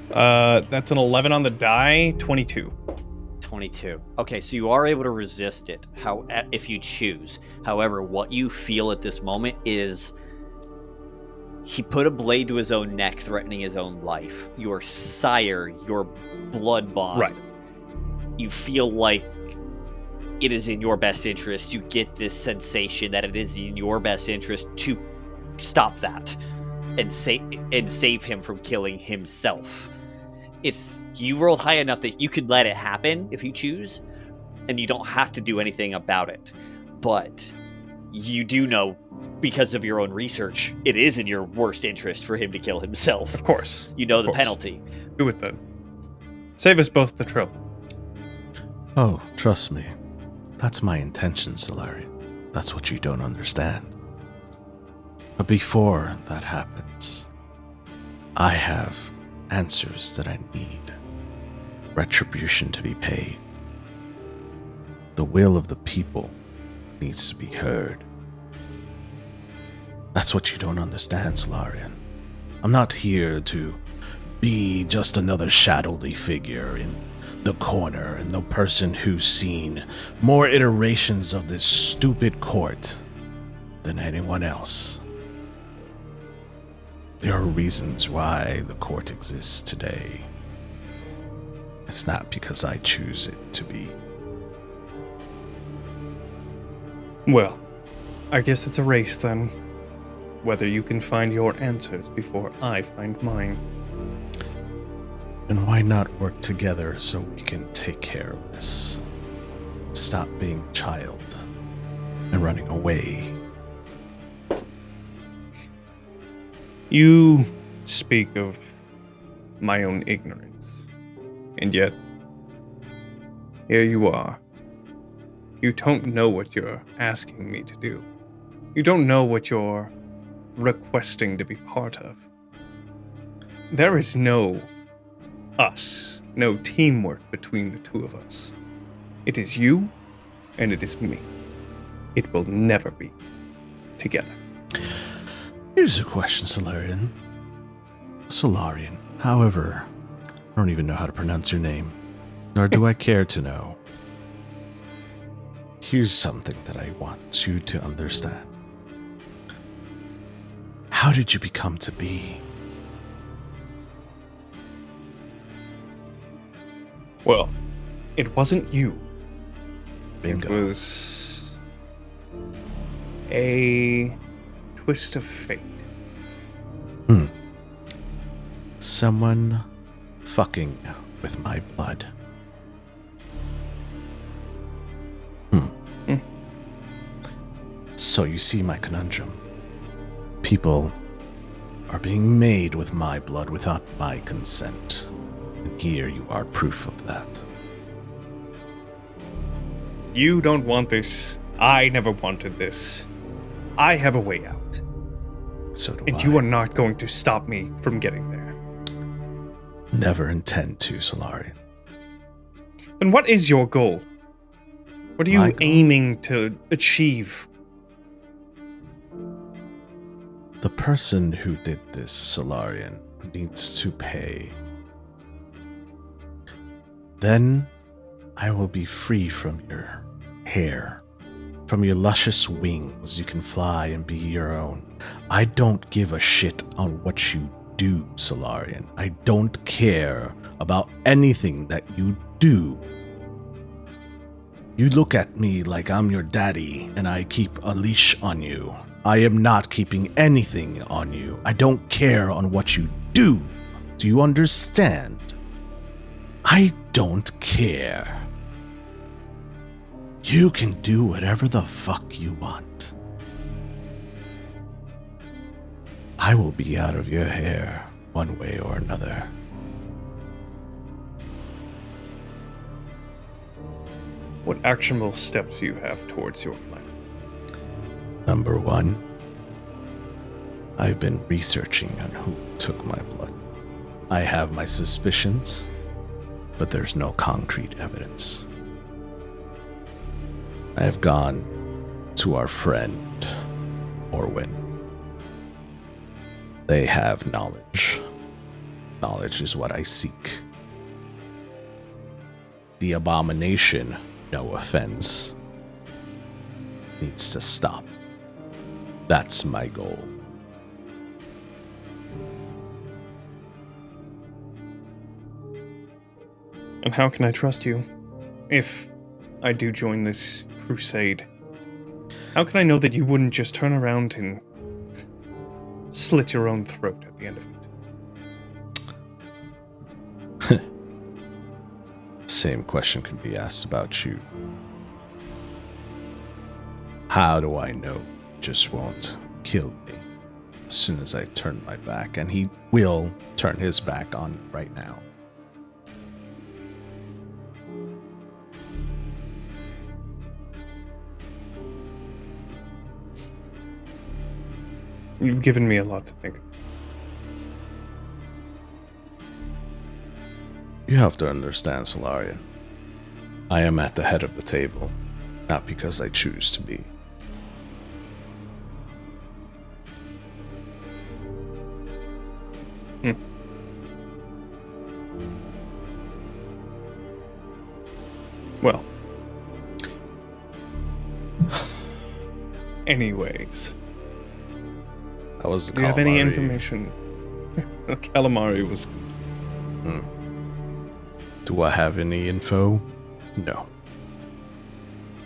That's an 11 on the die, 22. 22. Okay, so you are able to resist it if you choose. However, what you feel at this moment is he put a blade to his own neck, threatening his own life. Your sire, your blood bond. Right. You feel like it is in your best interest. You get this sensation that it is in your best interest to stop that and save him from killing himself. You rolled high enough that you could let it happen if you choose, and you don't have to do anything about it. But you do know, because of your own research, it is in your worst interest for him to kill himself. Of course. You know Of the course. penalty. Do it then. Save us both the trouble. Oh, trust me. That's my intention, Solarian. That's what you don't understand. But before that happens, I have answers that I need. Retribution to be paid. The will of the people needs to be heard. That's what you don't understand, Solarian. I'm not here to be just another shadowy figure in the corner and the person who's seen more iterations of this stupid court than anyone else. There are reasons why the court exists today. It's not because I choose it to be. Well, I guess it's a race then. Whether you can find your answers before I find mine. And why not work together so we can take care of this? Stop being a child and running away. You speak of my own ignorance, and yet, here you are. You don't know what you're asking me to do. You don't know what you're requesting to be part of. There is no us, no teamwork between the two of us. It is you, and it is me. It will never be together. Here's a question, Solarian. Solarian. However, I don't even know how to pronounce your name, nor do I care to know. here's something that I want you to understand. How did you become to be? Well, it wasn't you. Bingo. It was a twist of fate. Someone fucking with my blood. So you see my conundrum. People are being made with my blood without my consent. And here you are proof of that. You don't want this. I never wanted this. I have a way out. So do And I. you are not going to stop me from getting there. Never intend to, Solarian. Then what is your goal? What are My you goal? aiming to achieve? The person who did this, Solarian, needs to pay. Then I will be free from your hair, from your luscious wings. You can fly and be your own. I don't give a shit on what you do, Solarian. I don't care about anything that you do. You look at me like I'm your daddy and I keep a leash on you. I am not keeping anything on you. I don't care on what you do. Do you understand? I don't care. You can do whatever the fuck you want. I will be out of your hair one way or another. What actionable steps do you have towards your plan? Number one, I've been researching on who took my blood. I have my suspicions, but there's no concrete evidence. I have gone to our friend, Morwen. They have knowledge. Knowledge is what I seek. The abomination, no offense, needs to stop. That's my goal. And how can I trust you if I do join this crusade? How can I know that you wouldn't just turn around and slit your own throat at the end of it? Same question can be asked about you. How do I know you just won't kill me as soon as I turn my back? And he will turn his back on you right now. You've given me a lot to think about. You have to understand, Solarian. I am at the head of the table, not because I choose to be. Well. Anyways. That was the Do you have any calamari. information? The calamari was... Do I have any info? No.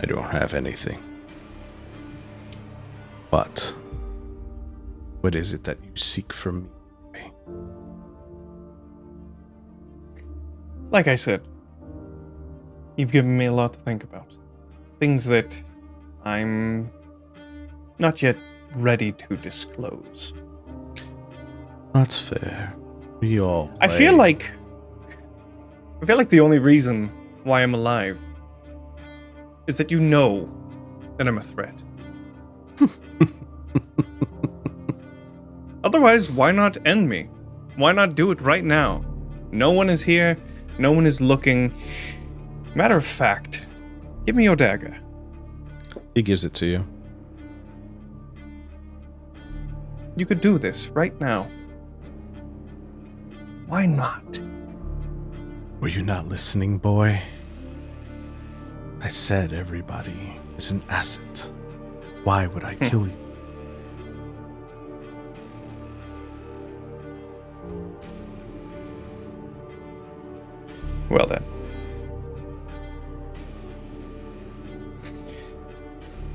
I don't have anything. But what is it that you seek from me? Like I said, you've given me a lot to think about. Things that I'm not yet ready to disclose. That's fair. We all I feel like the only reason why I'm alive is that you know that I'm a threat. Otherwise, why not end me? Why not do it right now? No one is here. No one is looking. Matter of fact, give me your dagger. He gives it to you. You could do this right now. Why not? Were you not listening, boy? I said everybody is an asset. Why would I kill you? Well then.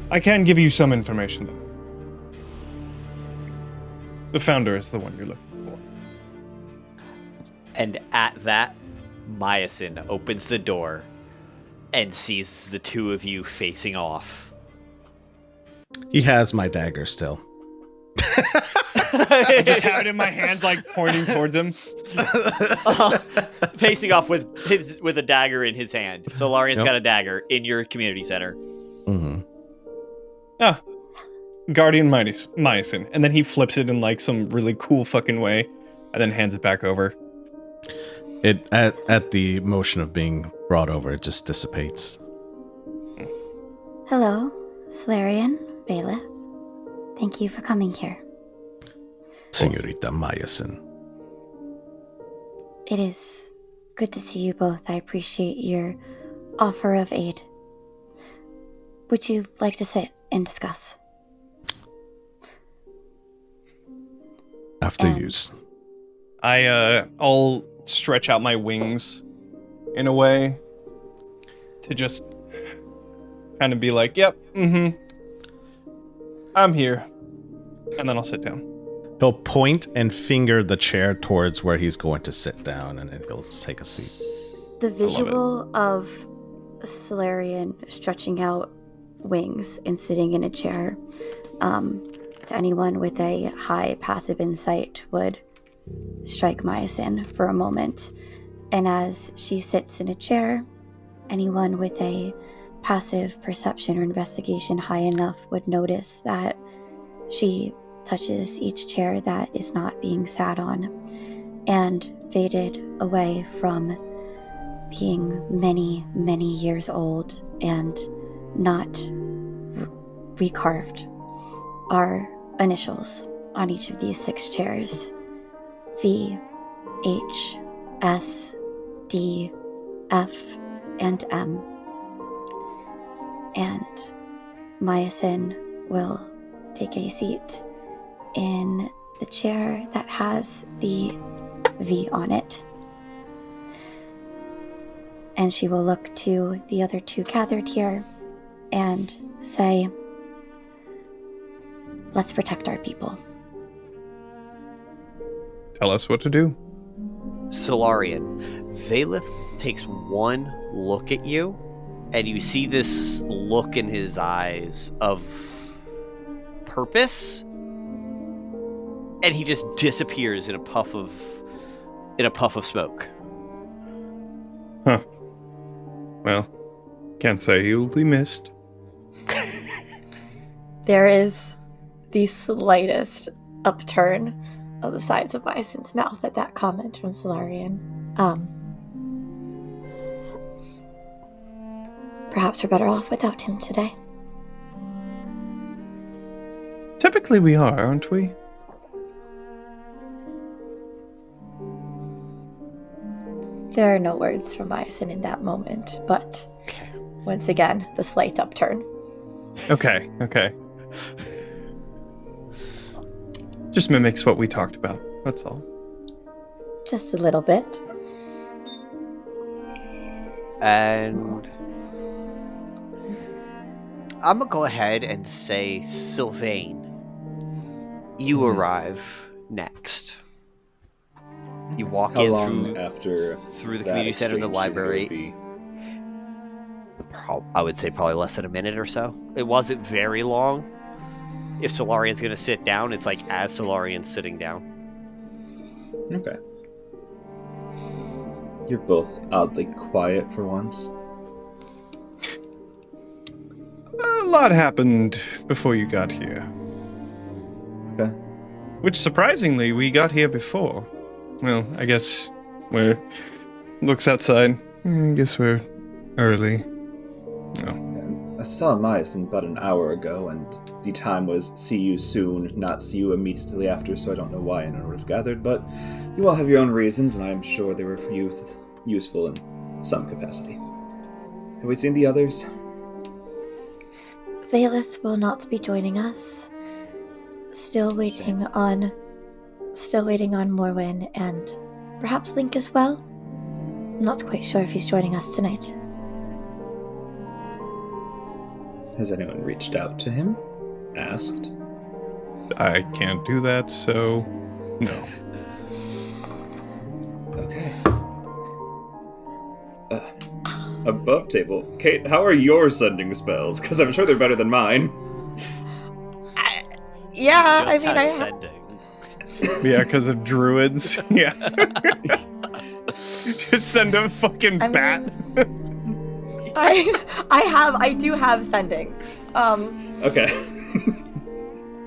I can give you some information then. The founder is the one you're looking for. And at that, Miasyn opens the door and sees the two of you facing off. He has my dagger still. I just have it in my hand, like pointing towards him. Facing off with a dagger in his hand. Solarian's got a dagger in your community center. Mm-hmm. Ah, Guardian Miasyn. And then he flips it in like some really cool fucking way and then hands it back over. It at the motion of being brought over, it just dissipates. Hello, Solarian, Vaelith. Thank you for coming here. Señorita Miasyn. It is good to see you both. I appreciate your offer of aid. Would you like to sit and discuss? After use. I'll stretch out my wings in a way to just kind of be like, yep, I'm here. And then I'll sit down. He'll point and finger the chair towards where he's going to sit down, and then he'll take a seat. The visual of Solarian stretching out wings and sitting in a chair, to anyone with a high passive insight would strike Miasyn for a moment. And as she sits in a chair, anyone with a passive perception or investigation high enough would notice that she touches each chair that is not being sat on and faded away from being many, many years old and not recarved are initials on each of these 6 chairs. V, H, S, D, F, and M. And Miasyn will take a seat in the chair that has the V on it. And she will look to the other 2 gathered here and say, let's protect our people. Tell us what to do. Solarian, Vaelith takes one look at you, and you see this look in his eyes of purpose, and he just disappears in a puff of smoke. Huh. Well, can't say he'll be missed. There is the slightest upturn of the sides of Miasyn's mouth at that comment from Solarian. Perhaps we're better off without him today. Typically we are, aren't we? There are no words from Miasyn in that moment, but once again, the slight upturn. Okay. Just mimics what we talked about, that's all. Just a little bit. And I'm gonna go ahead and say, Sylvain, you arrive next. You walk How in long after through the that community center and the exchange should it library. be? I would say probably less than a minute or so. It wasn't very long. If Solarian's gonna sit down, it's like as Solarian's sitting down. Okay. You're both oddly quiet for once. A lot happened before you got here. Okay. Which, surprisingly, we got here before. Well, I guess we're... Looks outside. I guess we're early. No. I saw Miasyn about an hour ago, and the time was see you soon, not see you immediately after, so I don't know why anyone would have gathered, but you all have your own reasons, and I'm sure they were useful in some capacity. Have we seen the others? Vaelith will not be joining us. Still waiting on Morwen and perhaps Link as well. I'm not quite sure if he's joining us tonight. Has anyone reached out to him? Asked? I can't do that, so no. Okay. Above table. Kate, how are your sending spells? Because I'm sure they're better than mine. Yeah, I Just mean, has sending. Yeah, because of druids. Yeah. Just send a fucking bat. I do have sending. Okay.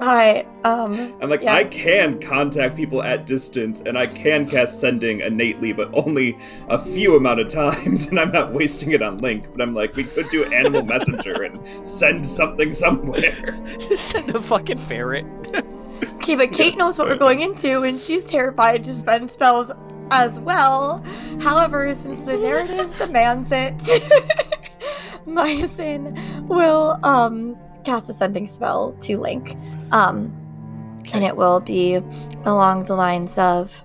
I'm like, yeah. I can contact people at distance, and I can cast sending innately, but only a few amount of times, and I'm not wasting it on Link. But I'm like, we could do animal messenger and send something somewhere. Send a fucking ferret. Okay, but Kate knows what we're going into, and she's terrified to spend spells as well. However, since the narrative demands it, Miasyn will cast a sending spell to Link. And it will be along the lines of,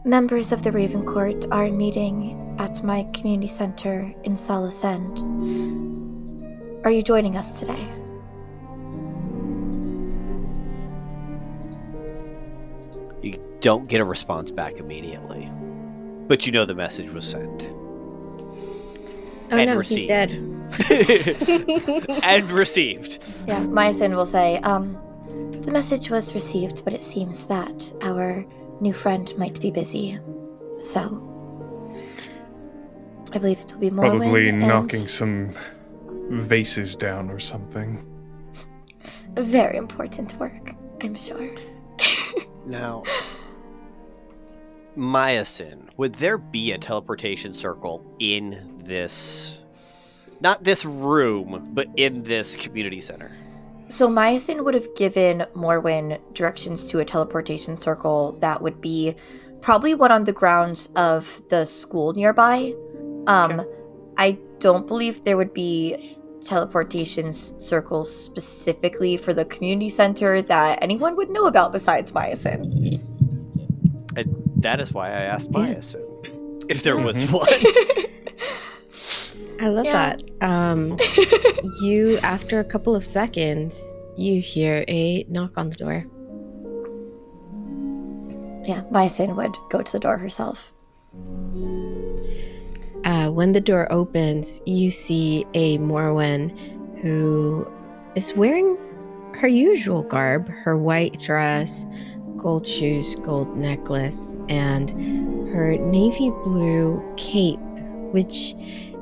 members of the Raven Court are meeting at my community center in Solace End. Are you joining us today? You don't get a response back immediately, but you know the message was sent. Oh And no, received. he's dead. And received. Yeah, Miasyn will say, the message was received, but it seems that our new friend might be busy. So, I believe it will be Morwen. Probably and knocking some vases down or something. very important work, I'm sure. Now, Miasyn, would there be a teleportation circle in this, not this room, but in this community center? So Miasyn would have given Morwen directions to a teleportation circle that would be probably one on the grounds of the school nearby. Okay. I don't believe there would be teleportation circles specifically for the community center that anyone would know about besides Miasyn. And that is why I asked Yeah. Miasyn if there was one. I love Yeah. that. You, after a couple of seconds, you hear a knock on the door. Yeah, Miasyn would go to the door herself. When the door opens, you see a Morwen who is wearing her usual garb, her white dress, gold shoes, gold necklace, and her navy blue cape, which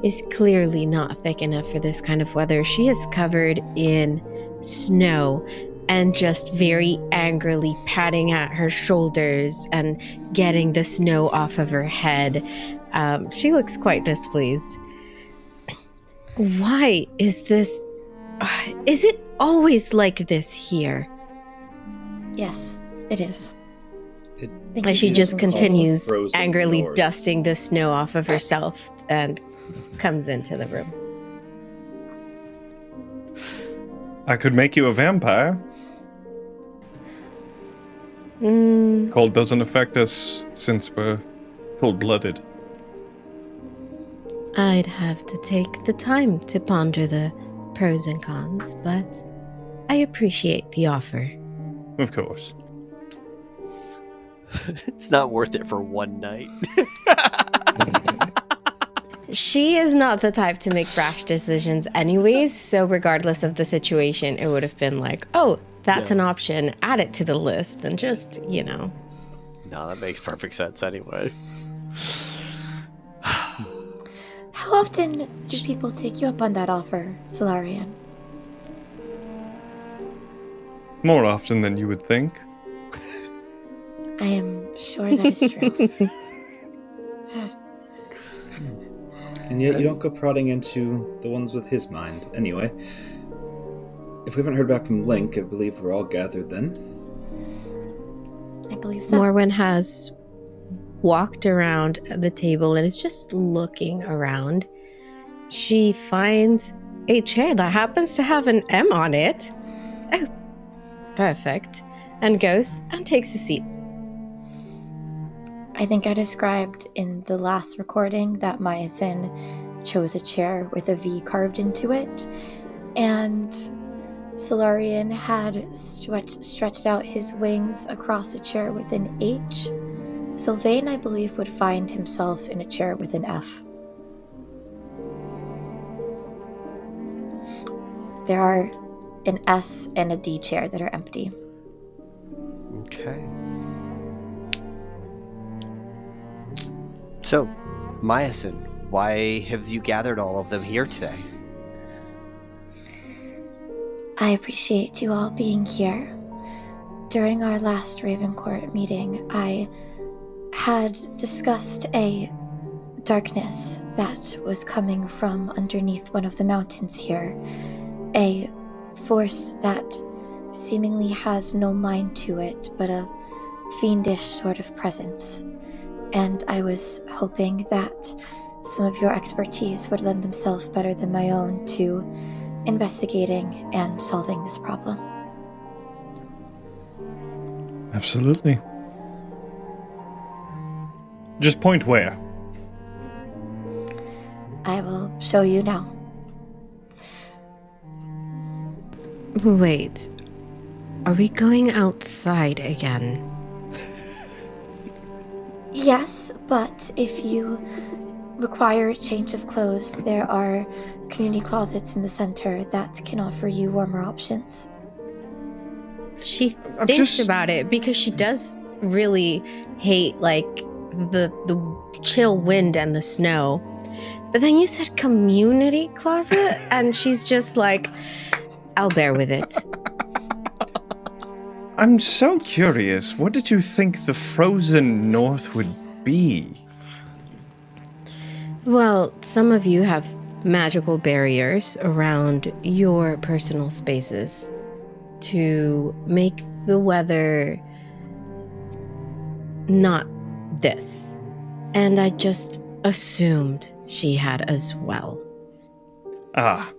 is clearly not thick enough for this kind of weather. She is covered in snow and just very angrily patting at her shoulders and getting the snow off of her head. She looks quite displeased. Why is this? Is it always like this here? Yes, it is. And she just continues Frozen angrily north. dusting the snow off of herself and comes into the room. I could make you a vampire. Cold doesn't affect us since we're cold-blooded. I'd have to take the time to ponder the pros and cons, but I appreciate the offer. Of course. It's not worth it for one night. She is not the type to make rash decisions anyways, so regardless of the situation, it would have been like, oh, that's Yeah. an option, add it to the list, and just, you know. No, that makes perfect sense anyway. How often do people take you up on that offer, Solarian? More often than you would think. I am sure that is true. And yet you don't go prodding into the ones with his mind. Anyway, if we haven't heard back from Link, I believe we're all gathered then. I believe so. Morwen has walked around the table and is just looking around. she finds a chair that happens to have an M on it. Oh, perfect. And goes and takes a seat. I think I described in the last recording that Miasyn chose a chair with a V carved into it, and Solarian had stretched out his wings across a chair with an H. Sylvain, I believe, would find himself in a chair with an F. There are an S and a D chair that are empty. Okay. So, Miasyn, why have you gathered all of them here today? I appreciate you all being here. During our last Ravencourt meeting, I had discussed a darkness that was coming from underneath one of the mountains here. A force that seemingly has no mind to it, but a fiendish sort of presence. And I was hoping that some of your expertise would lend themselves better than my own to investigating and solving this problem. Absolutely. Just point where. I will show you now. Wait. Are we going outside again? Yes, but if you require a change of clothes, there are community closets in the center that can offer you warmer options. She thinks about it because she does really hate, like, the chill wind and the snow. But then you said community closet, and she's just like, I'll bear with it. I'm so curious. What did you think the frozen north would be? Well, some of you have magical barriers around your personal spaces to make the weather not this. And I just assumed she had as well. Ah.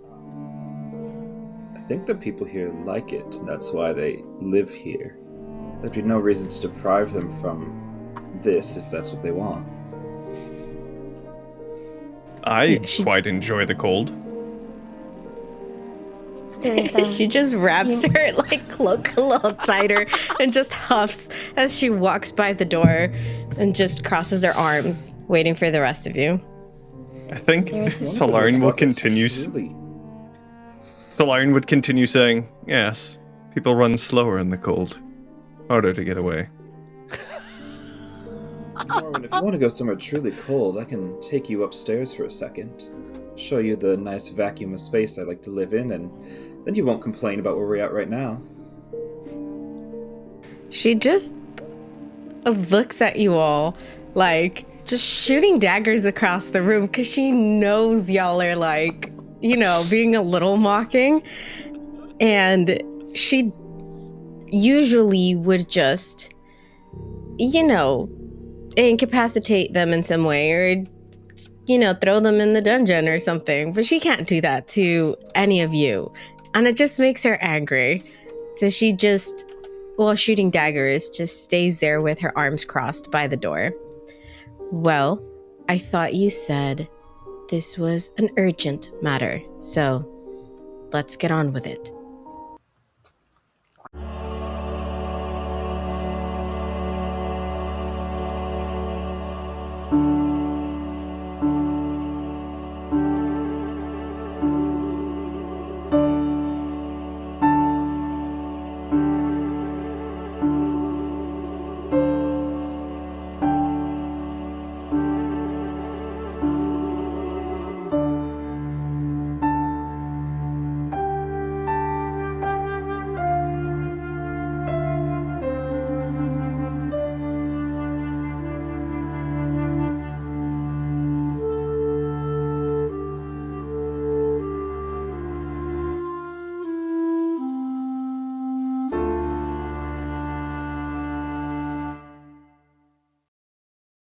I think the people here like it, and that's why they live here. There'd be no reason to deprive them from this if that's what they want. I quite enjoy the cold. There is She just wraps her like cloak a little tighter and just huffs as she walks by the door and just crosses her arms, waiting for the rest of you. I think Solarian will continue. Solarian would continue saying, "Yes, people run slower in the cold, harder to get away." Morwen, if you want to go somewhere truly cold, I can take you upstairs for a second, show you the nice vacuum of space I like to live in, and then you won't complain about where we're at right now. She just looks at you all like just shooting daggers across the room because she knows y'all are like, you know, being a little mocking. And she usually would just, you know, incapacitate them in some way or, you know, throw them in the dungeon or something. But she can't do that to any of you. And it just makes her angry. So she just, while shooting daggers, just stays there with her arms crossed by the door. Well, I thought you said this was an urgent matter, so let's get on with it.